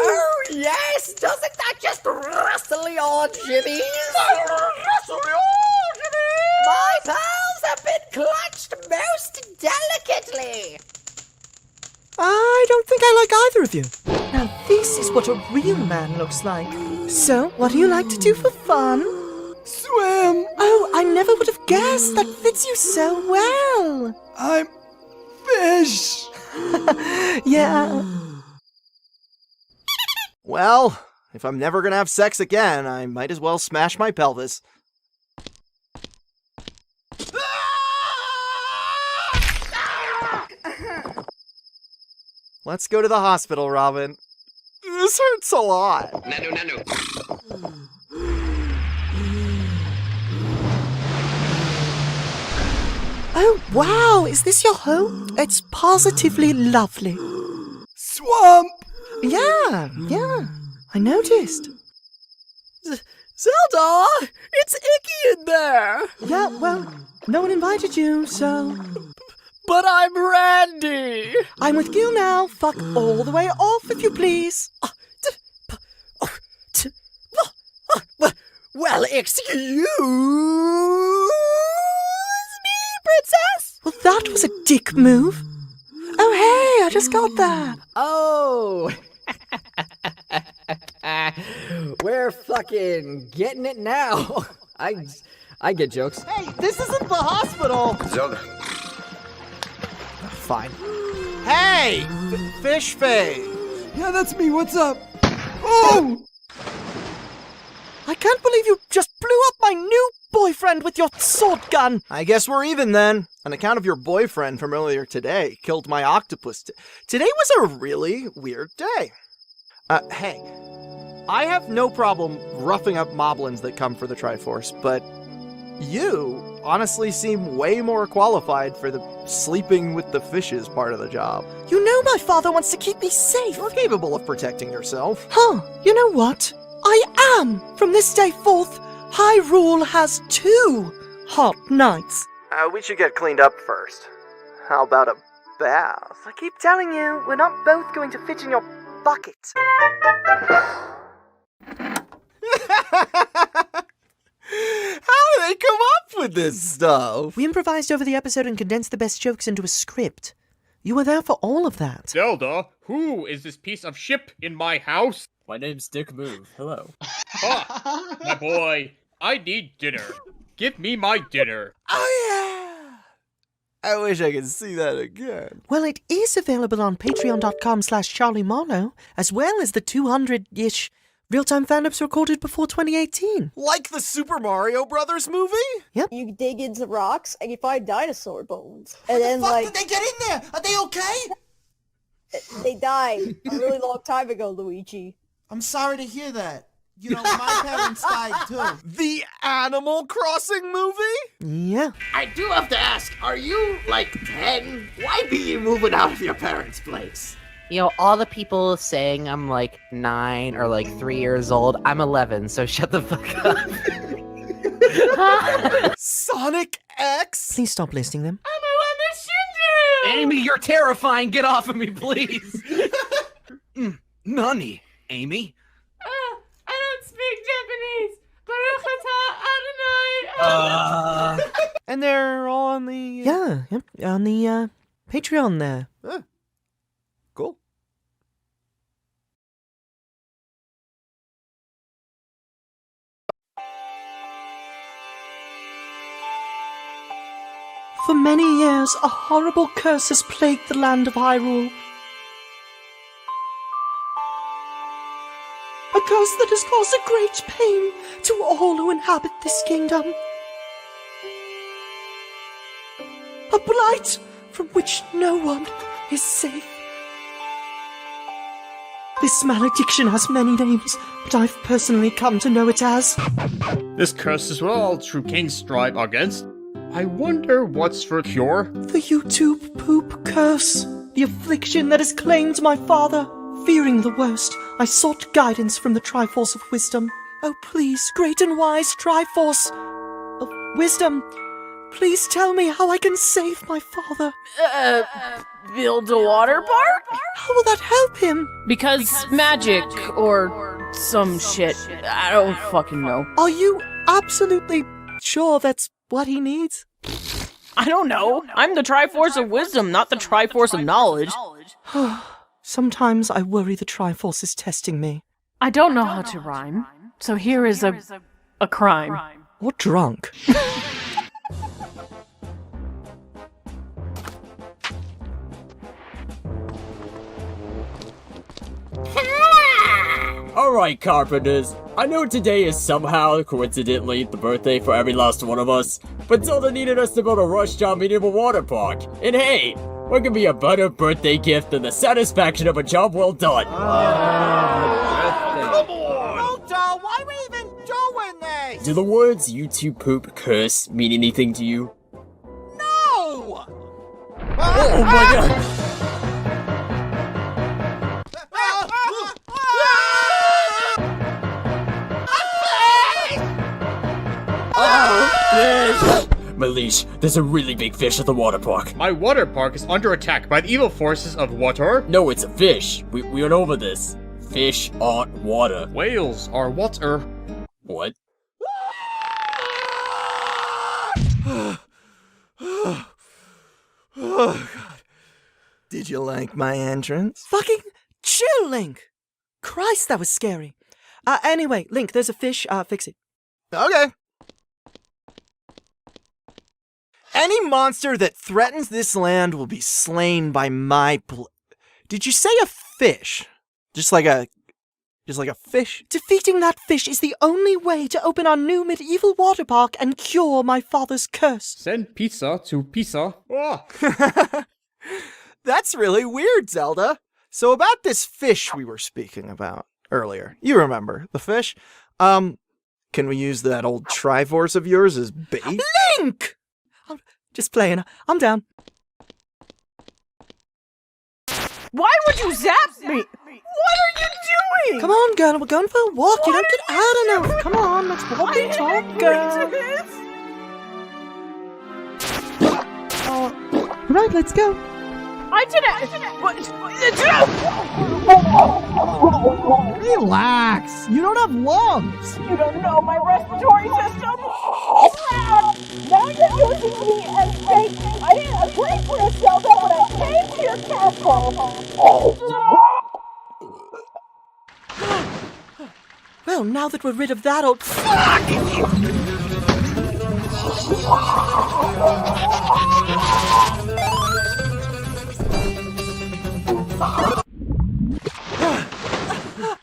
Oh, yes, doesn't that just rustle your jimmies? Rustle your jimmies! My pearls have been clutched most delicately. I don't think I like either of you. Now, this is what a real man looks like. So, what do you like to do for fun? Swim. Oh, I never would have guessed. That fits you so well. I'm fish. Yeah. Well, if I'm never gonna have sex again, I might as well smash my pelvis. Let's go to the hospital, Robin. This hurts a lot. Nanu. Oh, wow. Is this your home? It's positively lovely. Swamp. Yeah. I noticed. Zelda, it's icky in there. Yeah, well, no one invited you, so... But I'm Randy. I'm with Gil now. Fuck all the way off, if you please. Well, excuse me, princess. Well, that was a dick move. Oh, hey, I just got that. Oh. you're fucking getting it now. I get jokes. Hey, this isn't the hospital! Zelda. Fine. Hey! Fish face! Yeah, that's me. What's up? Oh! I can't believe you just blew up my new boyfriend with your sword gun. I guess we're even then. On account of your boyfriend from earlier today killed my octopus. Today was a really weird day. Hey, I have no problem roughing up moblins that come for the Triforce, but you honestly seem way more qualified for the sleeping with the fishes part of the job. You know my father wants to keep me safe. You're capable of protecting yourself. Huh, you know what? I am! From this day forth, Hyrule has 2 hot nights. We should get cleaned up first. How about a bath? I keep telling you, we're not both going to fit in your bucket. How do they come up with this stuff? We improvised over the episode and condensed the best jokes into a script. You were there for all of that. Zelda, who is this piece of ship in my house? My name's Dick Move. Hello. Ah, my boy, I need dinner. Give me my dinner. Oh yeah! I wish I could see that again. Well, it is available on patreon.com/CharlieMarlowe, as well as the 200-ish real-time fan-ups recorded before 2018. Like the Super Mario Brothers movie? Yep. You dig into rocks and you find dinosaur bones. And then, Did they get in there? Are they okay? They died a really long time ago, Luigi. I'm sorry to hear that. You know, my parents died too. The Animal Crossing movie? Yeah. I do have to ask, are you, like, 10? Why be you moving out of your parents' place? You know, all the people saying I'm like 9 or like 3 years old, I'm 11, so shut the fuck up. Sonic X? Please stop listing them. Amy, you're terrifying. Get off of me, please. Nani, Amy? I don't speak Japanese. And they're all on the... Yeah, yep, on the Patreon there. Cool. For many years, a horrible curse has plagued the land of Hyrule. A curse that has caused a great pain to all who inhabit this kingdom. A blight from which no one is safe. This malediction has many names, but I've personally come to know it as... This curse is what all true kings strive against. I wonder what's for cure? The YouTube poop curse. The affliction that has claimed my father. Fearing the worst, I sought guidance from the Triforce of Wisdom. Oh please, great and wise Triforce of Wisdom, please tell me how I can save my father. Build a water park? How will that help him? Because magic or some shit. I don't fucking know. Are you absolutely sure that's what he needs? I don't know. I'm the Triforce of Wisdom, not the Triforce of Knowledge. Sometimes I worry the Triforce is testing me. I don't know how to rhyme, so here is a crime. Or drunk. Alright, Carpenters. I know today is somehow, coincidentally, the birthday for every last one of us, but Zelda needed us to build a rush-job medieval water park. And hey, what could be a better birthday gift than the satisfaction of a job well done? Come on! Walter, why are we even doing this? Do the words YouTube poop curse mean anything to you? No! Oh my god! Malish, there's a really big fish at the water park. My water park is under attack by the evil forces of water. No, it's a fish. We went over this. Fish aren't water. Whales are water. What? Oh, God. Did you like my entrance? Fucking chill, Link! Christ, that was scary. Anyway, Link, there's a fish. Fix it. Okay. Any monster that threatens this land will be slain by my Did you say a fish? Just like a fish? Defeating that fish is the only way to open our new medieval water park and cure my father's curse. Send pizza to Pisa. Oh. That's really weird, Zelda. So about this fish we were speaking about earlier. You remember, the fish? Can we use that old Triforce of yours as bait? Link! Just playing. I'm down. Why would you zap me? What are you doing? Come on, girl. We're going for a walk. You don't get out enough. Come on, let's walk and talk, girl. Right, let's go. I didn't. Relax. You don't have lungs. You don't know my respiratory system. Now you're using me as bait. I didn't agree for a Zelda when I came to your castle. Well, now that we're rid of that old fuck!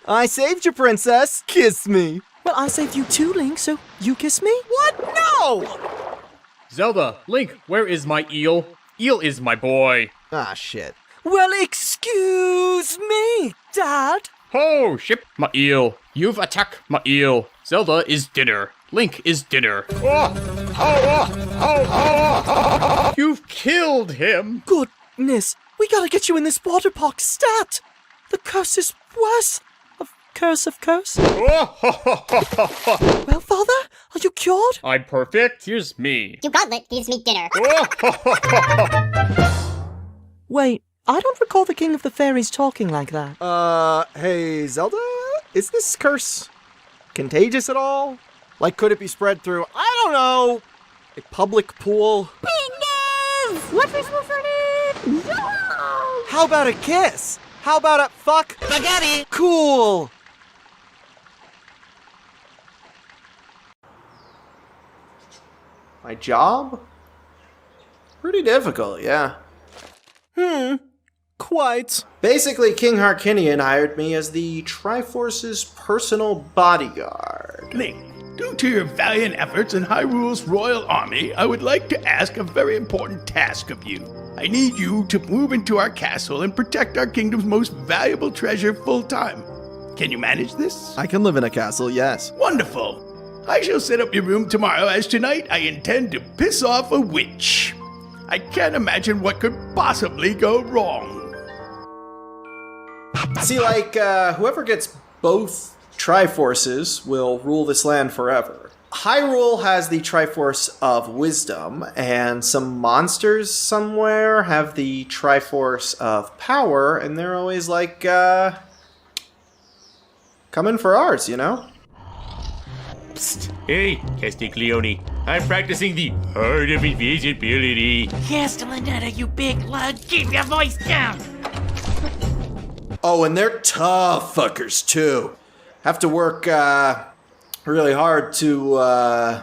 I saved you, princess. Kiss me. Well, I saved you too, Link, so you kiss me? What? No! Zelda, Link, where is my eel? Eel is my boy. Ah, shit. Well, excuse me, Dad. Oh, ship my eel. You've attacked my eel. Zelda is dinner. Link is dinner. You've killed him. Goodness, we gotta get you in this water park stat. The curse is worse. Curse of curse. Well, Father, are you cured? I'm perfect. Here's me. Your gauntlet gives me dinner. Wait, I don't recall the King of the Fairies talking like that. Hey, Zelda? Is this curse contagious at all? Like, could it be spread through, I don't know, a public pool? Bingo! What is for it? No! How about a kiss? How about a fuck? Spaghetti! Cool! My job? Pretty difficult, yeah. Quite. Basically, King Harkinian hired me as the Triforce's personal bodyguard. Link, due to your valiant efforts in Hyrule's royal army, I would like to ask a very important task of you. I need you to move into our castle and protect our kingdom's most valuable treasure full-time. Can you manage this? I can live in a castle, yes. Wonderful! I shall set up your room tomorrow, as tonight I intend to piss off a witch. I can't imagine what could possibly go wrong. See, like, whoever gets both Triforces will rule this land forever. Hyrule has the Triforce of Wisdom, and some monsters somewhere have the Triforce of Power, and they're always like, coming for ours, you know? Psst. Hey, Castiglione. I'm practicing the Art of Invisibility. Castellaneta, you big lug, keep your voice down! Oh, and they're tough fuckers, too. Have to work, really hard to,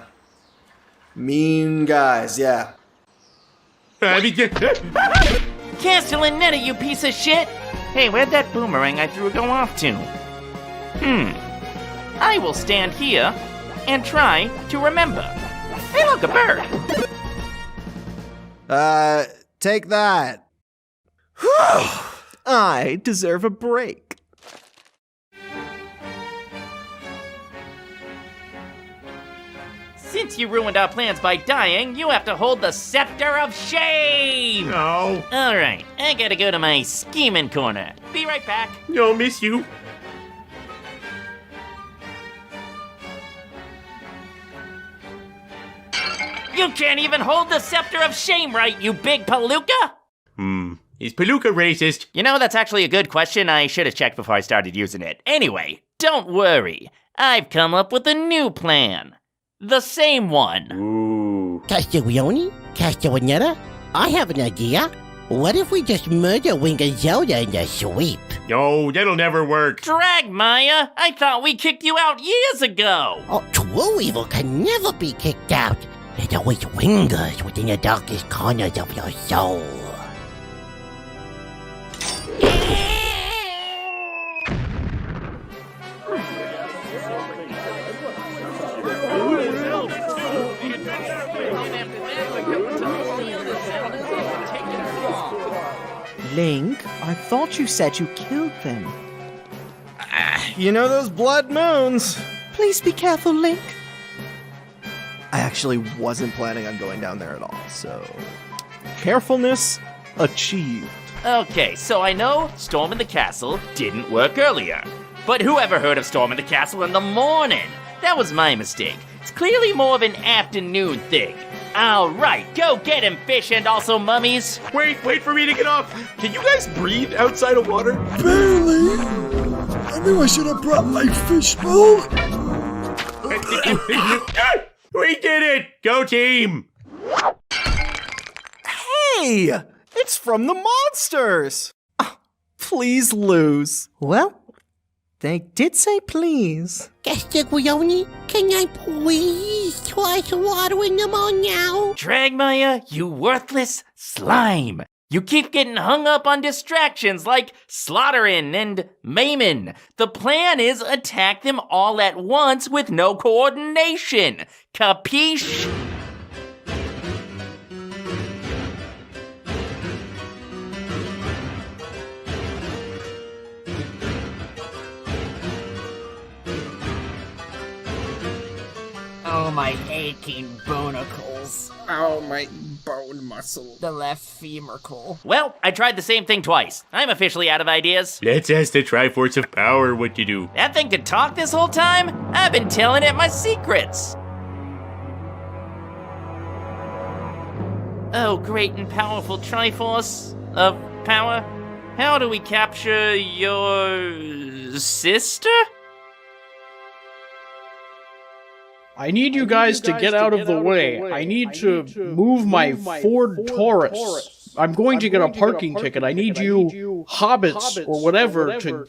mean guys, yeah. Castellaneta, you piece of shit! Hey, where'd that boomerang I threw go off to? I will stand here and try to remember. Hey, look, a bird! Take that. I deserve a break. Since you ruined our plans by dying, you have to hold the Scepter of Shame! No. Alright, I gotta go to my scheming corner. Be right back. No, miss you. You can't even hold the Scepter of Shame right, you big palooka! Is Palooka racist? You know, that's actually a good question. I should have checked before I started using it. Anyway, don't worry. I've come up with a new plan. The same one. Ooh. Castiglione? Castellaneta? I have an idea. What if we just murder Wink and Zelda in the sweep? No, that'll never work. Dragmire, I thought we kicked you out years ago. Oh, true evil can never be kicked out. It always lingers within the darkest corners of your soul. Link, I thought you said you killed them. You know those blood moons. Please be careful, Link. I actually wasn't planning on going down there at all, so... Carefulness achieved. Okay, so I know Storm in the Castle didn't work earlier. But who ever heard of Storm in the Castle in the morning? That was my mistake. It's clearly more of an afternoon thing. Alright, go get him, fish, and also mummies. Wait for me to get off. Can you guys breathe outside of water? Barely. I knew I should have brought my fishbowl. We did it! Go team! Hey! It's from the monsters! Please lose. Well, they did say please. Castiglione, can I please try slaughtering them all now? Dragmire, you worthless slime. You keep getting hung up on distractions like slaughtering and maiming. The plan is attack them all at once with no coordination. Capiche? Oh, my aching bonacles. Oh, my bone muscle. The left femurcle. Well, I tried the same thing twice. I'm officially out of ideas. Let's ask the Triforce of Power what to do. That thing could talk this whole time? I've been telling it my secrets. Oh, great and powerful Triforce of Power. How do we capture your sister? I need you guys to get out of the way. I need to move my Ford Taurus. I'm going to get a parking ticket. I need you hobbits or whatever to,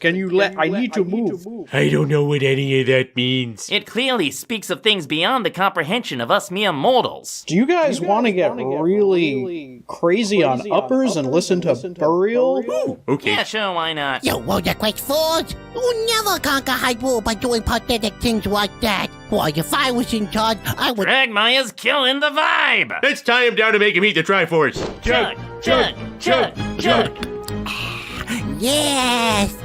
I need to move. I don't know what any of that means. It clearly speaks of things beyond the comprehension of us mere mortals. Do you guys want to get really crazy on uppers and listen to Burial? Ooh, okay. Yeah, sure, why not? You were the great Ford. You'll never conquer Hyrule by doing pathetic things like that. Why, if I was in charge, I would— Dragmire's killing the vibe! Let's tie him down to make him eat the Triforce. Chug, chug, chug, chug. Yes!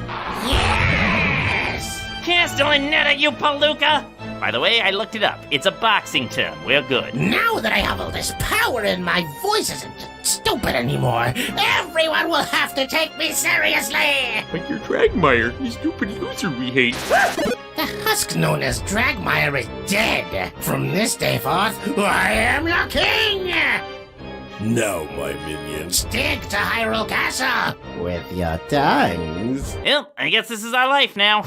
Yes! Castellaneta, you palooka! By the way, I looked it up. It's a boxing term. We're good. Now that I have all this power and my voice isn't stupid anymore, everyone will have to take me seriously! But you're Dragmire, you stupid loser we hate. The husk known as Dragmire is dead. From this day forth, I am the king! Now, my minions, stick to Hyrule Castle with your tongues. Well, I guess this is our life now.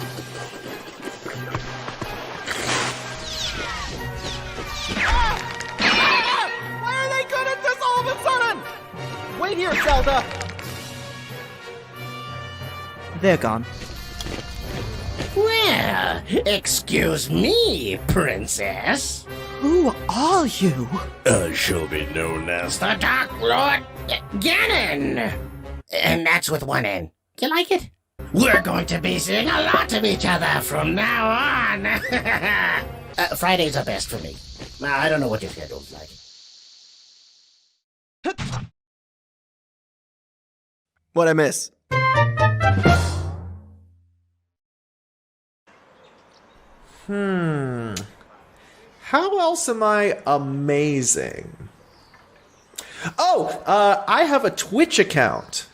Why are they good at this all of a sudden? Wait here, Zelda. They're gone. Well, excuse me, princess. Who are you? I shall be known as The Dark Lord Ganon. And that's with one N. You like it? We're going to be seeing a lot of each other from now on. Fridays are best for me. I don't know what your schedule's like. What'd I miss? How else am I amazing? Oh, I have a Twitch account.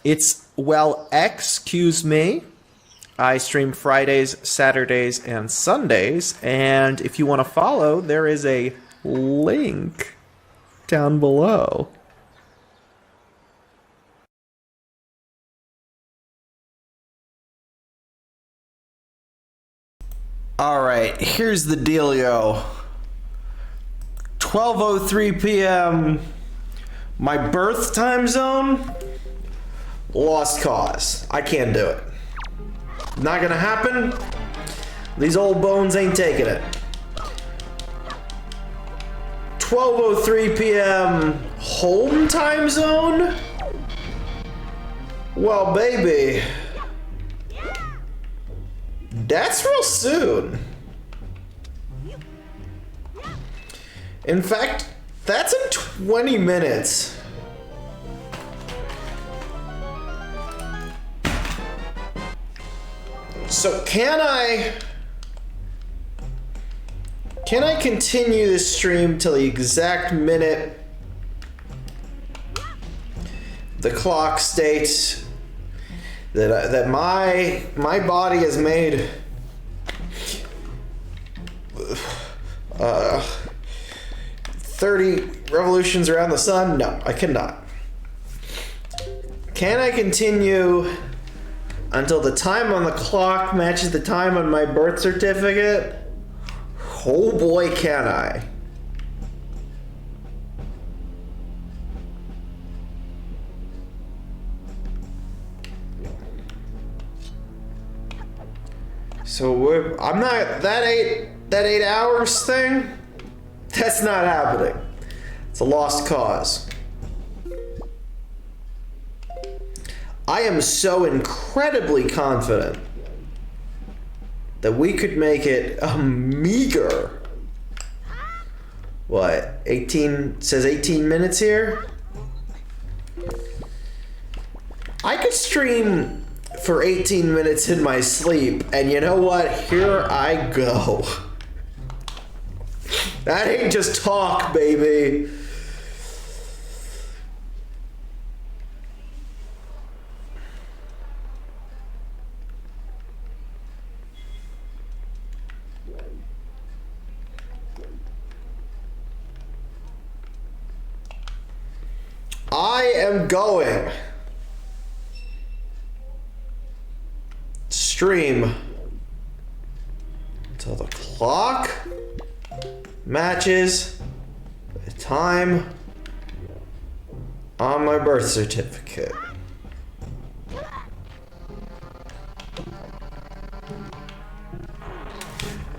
It's, well, excuse me. I stream Fridays, Saturdays, and Sundays, and if you want to follow, there is a link down below. Alright, here's the dealio. 12:03 p.m. My birth time zone? Lost cause. I can't do it. Not gonna happen. These old bones ain't taking it. 12:03 p.m. home time zone? Well, baby. That's real soon. In fact, that's in 20 minutes. So can I continue this stream till the exact minute the clock states that my body has made 30 revolutions around the sun? No, I cannot. Can I continue until the time on the clock matches the time on my birth certificate? Oh boy, can I. So I'm not that 8 hours thing. That's not happening. It's a lost cause. I am so incredibly confident that we could make it a meager, what, 18, says 18 minutes here? I could stream for 18 minutes in my sleep, and you know what? Here I go. That ain't just talk, baby. I am going to stream until the clock matches the time on my birth certificate.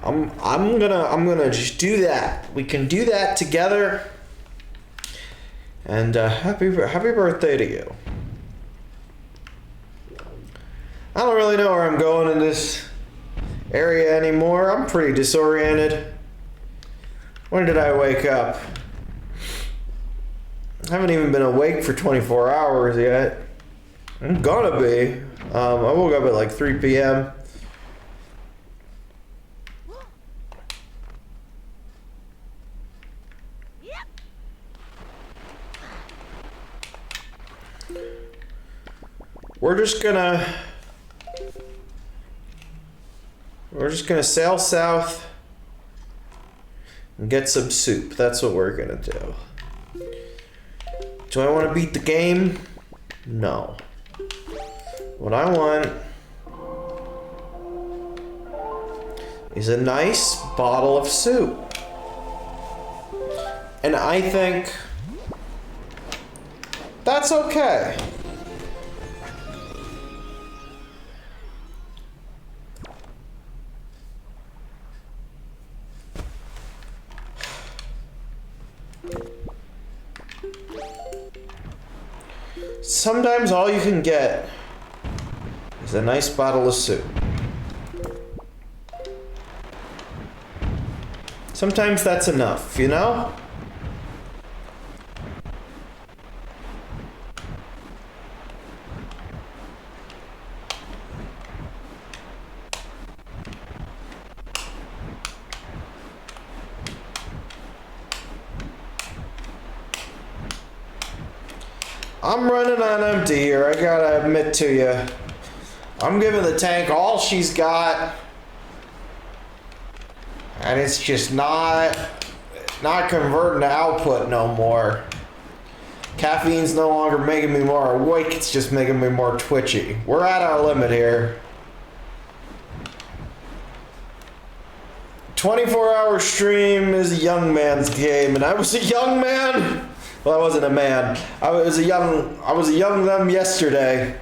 I'm gonna just do that. We can do that together. And happy birthday to you. I don't really know where I'm going in this area anymore. I'm pretty disoriented. When did I wake up? I haven't even been awake for 24 hours yet. I'm gonna be. I woke up at like 3 p.m. We're just gonna sail south and get some soup. That's what we're gonna do. Do I want to beat the game? No. What I want is a nice bottle of soup. And I think that's okay. Sometimes all you can get is a nice bottle of soup. Sometimes that's enough, you know? I'm running on empty here, I gotta admit to you. I'm giving the tank all she's got. And it's just not converting to output no more. Caffeine's no longer making me more awake, it's just making me more twitchy. We're at our limit here. 24-hour stream is a young man's game, and I was a young man Well, I wasn't a man. I was a young them yesterday.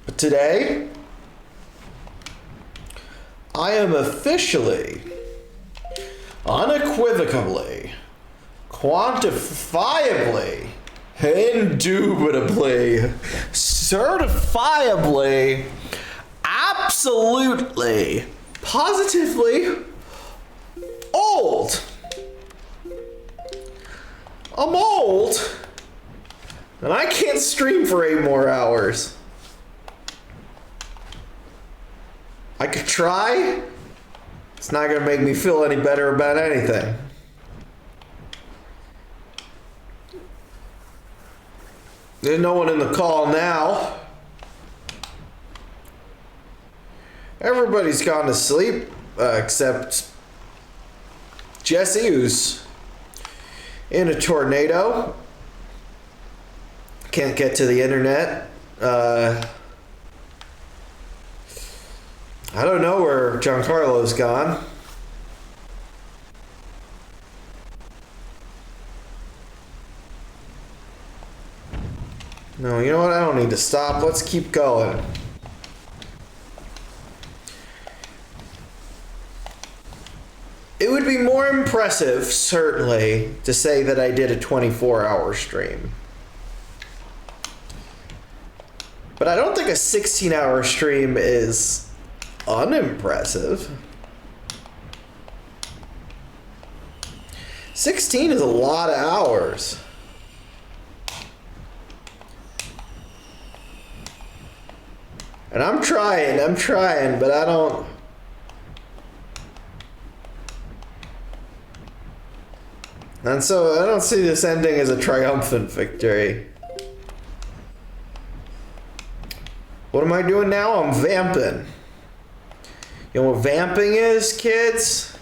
But today, I am officially, unequivocally, quantifiably, indubitably, certifiably, absolutely, positively old. I'm old, and I can't stream for 8 more hours. I could try. It's not gonna make me feel any better about anything. There's no one in the call now. Everybody's gone to sleep, except Jesse, who's in a tornado. Can't get to the internet. I don't know where Giancarlo's gone. No, you know what? I don't need to stop. Let's keep going. It would be more impressive, certainly, to say that I did a 24-hour stream. But I don't think a 16-hour stream is unimpressive. 16 is a lot of hours. And I'm trying, but I don't... And so I don't see this ending as a triumphant victory. What am I doing now? I'm vamping. You know what vamping is, kids?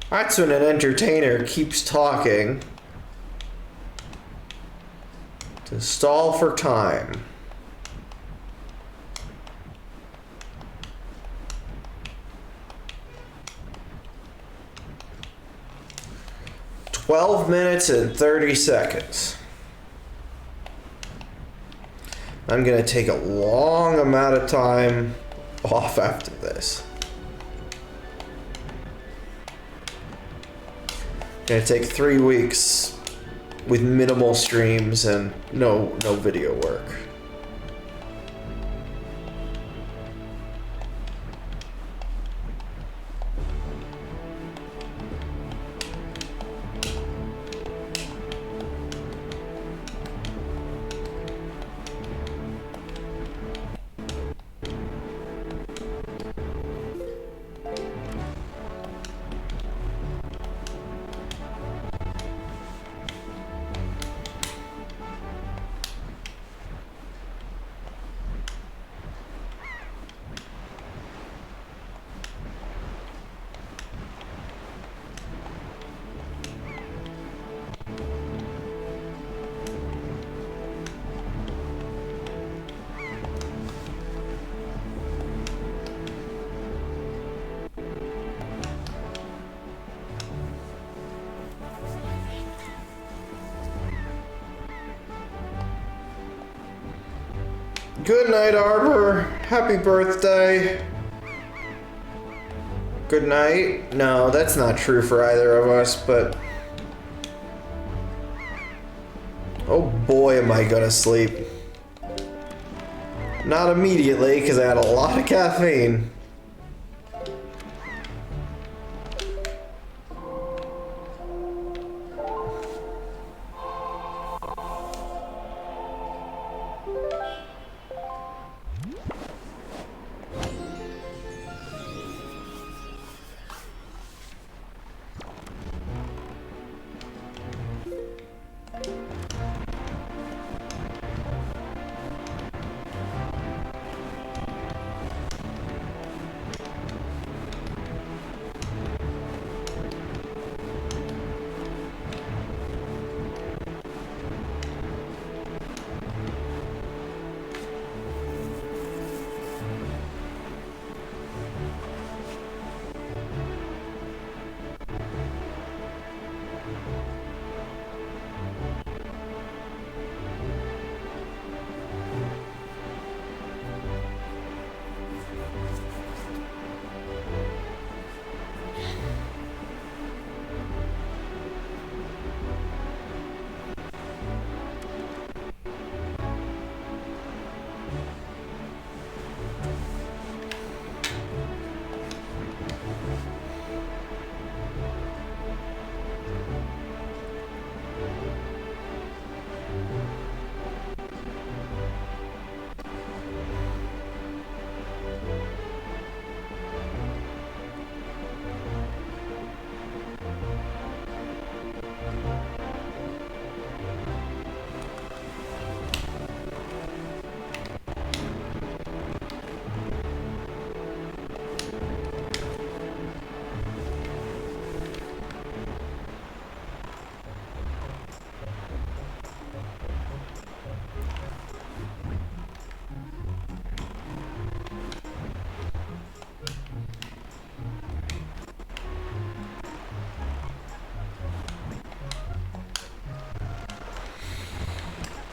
That's when an entertainer keeps talking to stall for time. "12 minutes and 30 seconds. I'm gonna take a long amount of time off after this. Gonna take 3 weeks with minimal streams and no video work. Good night, Arbor. Happy birthday. Good night. No, that's not true for either of us, but... oh boy, am I gonna sleep. Not immediately, because I had a lot of caffeine.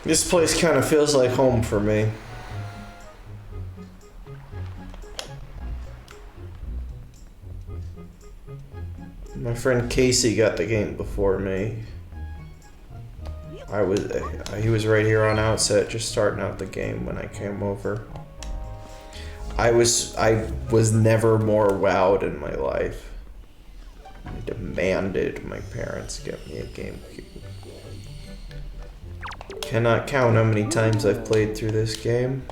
This place kind of feels like home for me. My friend Casey got the game before me. He was right here on Outset, just starting out the game when I came over. I was never more wowed in my life. I demanded my parents get me a GameCube. Cannot count how many times I've played through this game.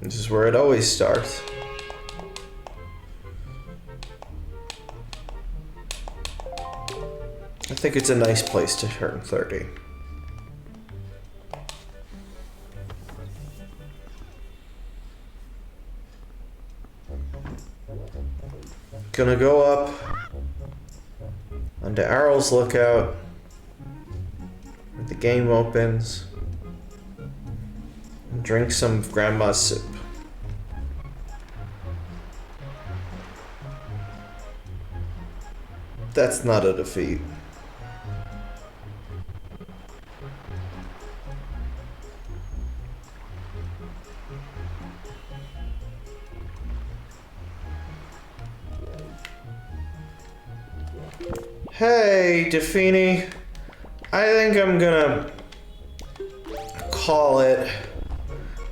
This is where it always starts. I think it's a nice place to turn 30. Gonna go up onto Arrow's Lookout where the game opens and drink some of Grandma's soup. That's not a defeat. Hey, Defini. I think I'm gonna call it.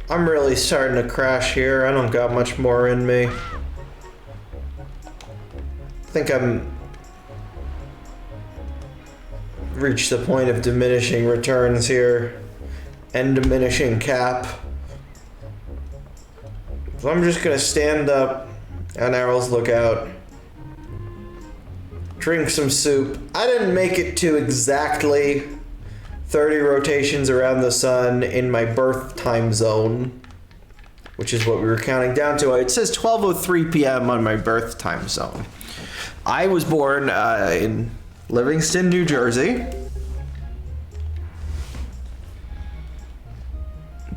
I'm really starting to crash here. I don't got much more in me. I think I'm reached the point of diminishing returns here and diminishing cap. So I'm just gonna stand up on Arrow's Lookout, drink some soup. I didn't make it to exactly 30 rotations around the sun in my birth time zone, which is what we were counting down to. It says 12:03 p.m. on my birth time zone. I was born in Livingston, New Jersey.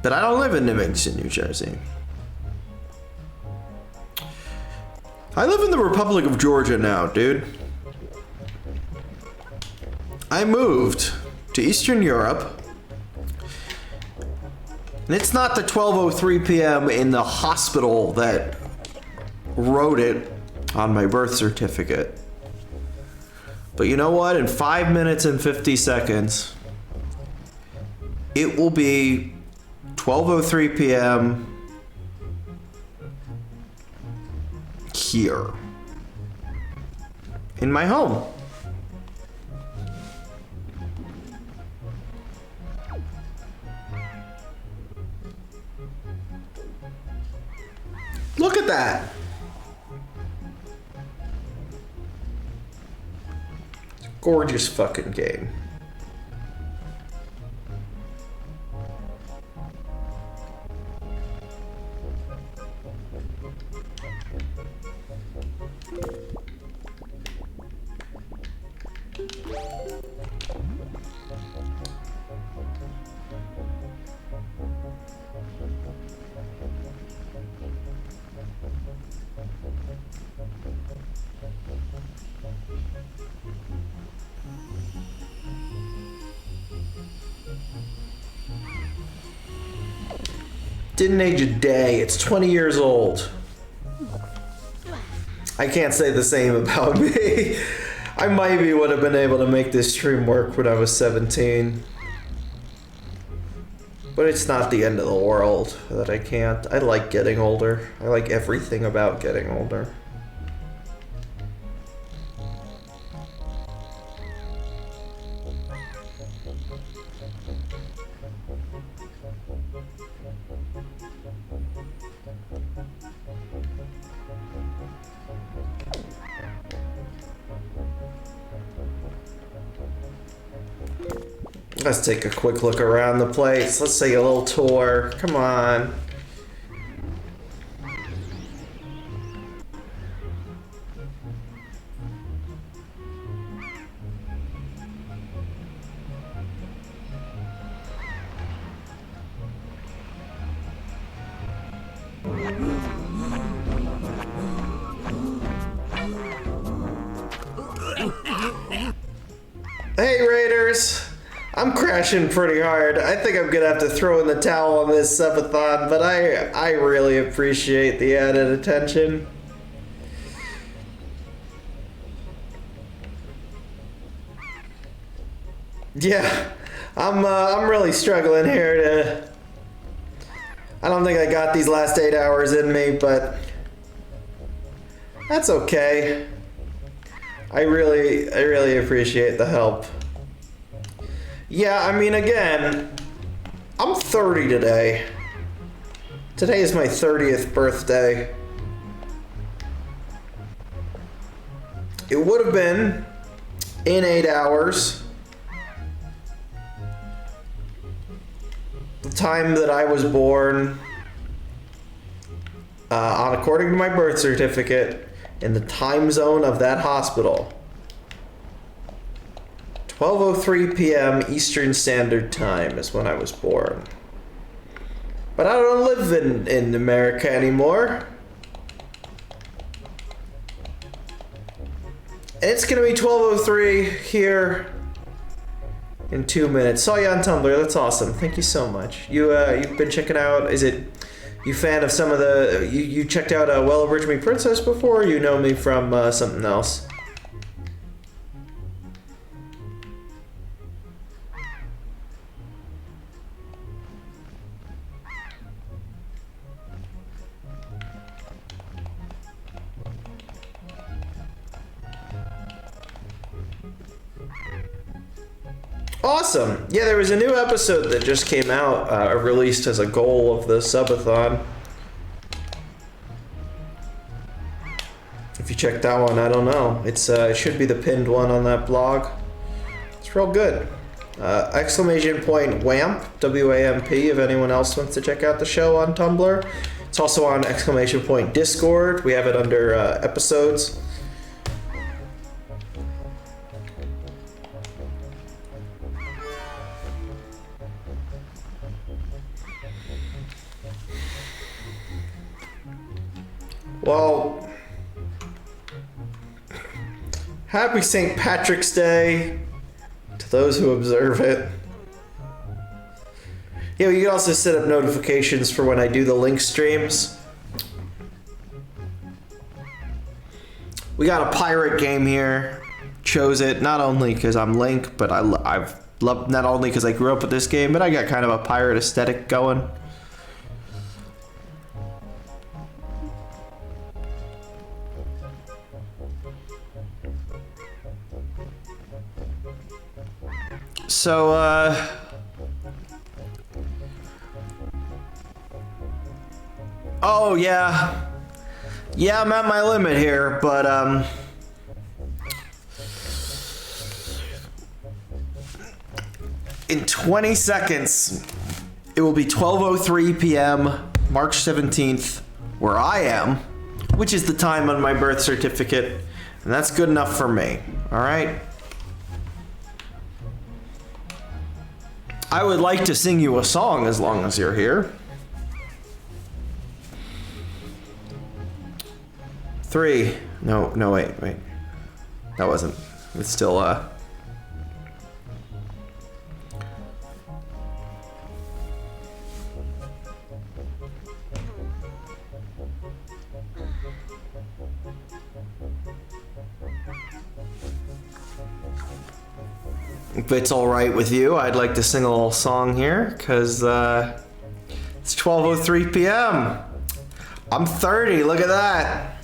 But I don't live in Livingston, New Jersey. I live in the Republic of Georgia now, dude. I moved to Eastern Europe. And it's not the 12:03 p.m. in the hospital that wrote it on my birth certificate. But you know what? In 5 minutes and 50 seconds, it will be 12:03 p.m. here in my home. Look at that. Gorgeous fucking game. Didn't age a day. It's 20 years old. I can't say the same about me. I maybe would have been able to make this stream work when I was 17. But it's not the end of the world that I can't. I like getting older. I like everything about getting older. Let's take a quick look around the place. Let's take a little tour. Come on. Hey Raiders, I'm crashing pretty hard. I think I'm gonna have to throw in the towel on this subathon, but I really appreciate the added attention. Yeah, I'm really struggling here to. I don't think I got these last 8 hours in me, but that's okay. I really appreciate the help. Yeah, I mean, again, I'm 30 today. Today is my 30th birthday. It would have been in 8 hours. The time that I was born, according to my birth certificate, in the time zone of that hospital. 12:03 p.m. Eastern Standard Time is when I was born. But I don't live in America anymore. And it's gonna be 12:03 here in 2 minutes. Saw you on Tumblr, that's awesome. Thank you so much. You've been checking out, is it, you fan of some of the, you checked out Well Abridged Me Princess before, or you know me from something else? Awesome! Yeah, there was a new episode that just came out, released as a goal of the subathon. If you check that one, I don't know. It's it should be the pinned one on that blog. It's real good. Exclamation point WAMP, W-A-M-P, if anyone else wants to check out the show on Tumblr. It's also on exclamation point Discord. We have it under episodes. Well, happy St. Patrick's Day to those who observe it. Yeah, you can also set up notifications for when I do the Link streams. We got a pirate game here. Chose it not only because I'm Link, but I've loved, not only because I grew up with this game, but I got kind of a pirate aesthetic going. So, oh yeah. Yeah, I'm at my limit here, but, in 20 seconds, it will be 12:03 p.m., March 17th, where I am, which is the time on my birth certificate, and that's good enough for me, alright? I would like to sing you a song as long as you're here. 3. No, wait. That wasn't. It's still, If it's alright with you, I'd like to sing a little song here, because it's 12:03 p.m. I'm 30, look at that.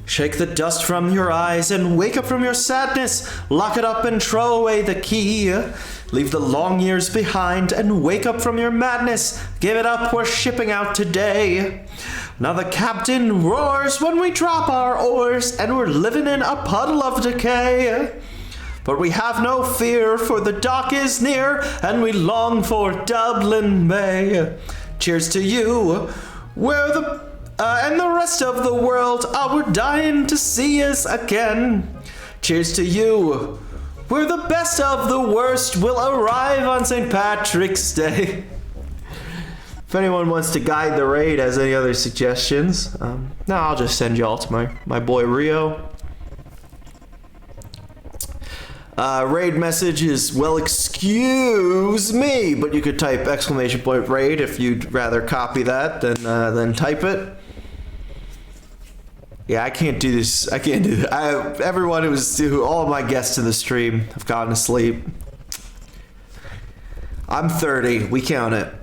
Shake the dust from your eyes and wake up from your sadness. Lock it up and throw away the key. Leave the long years behind and wake up from your madness. Give it up, we're shipping out today. Now the captain roars when we drop our oars, and we're living in a puddle of decay. But we have no fear, for the dock is near, and we long for Dublin Bay. Cheers to you, where the and the rest of the world, we're dying to see us again. Cheers to you, where the best of the worst will arrive on St. Patrick's Day. If anyone wants to guide the raid, has any other suggestions, no, I'll just send you all to my boy Rio. Raid message is, well, excuse me, but you could type !raid if you'd rather copy that than type it. Yeah, I can't do this. I can't do that. Everyone all of my guests in the stream have gone to sleep. I'm 30. We count it.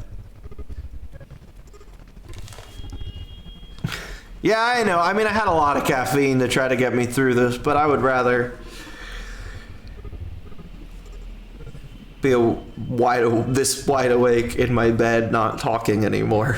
Yeah, I know. I mean, I had a lot of caffeine to try to get me through this, but I would rather be this wide awake in my bed, not talking anymore.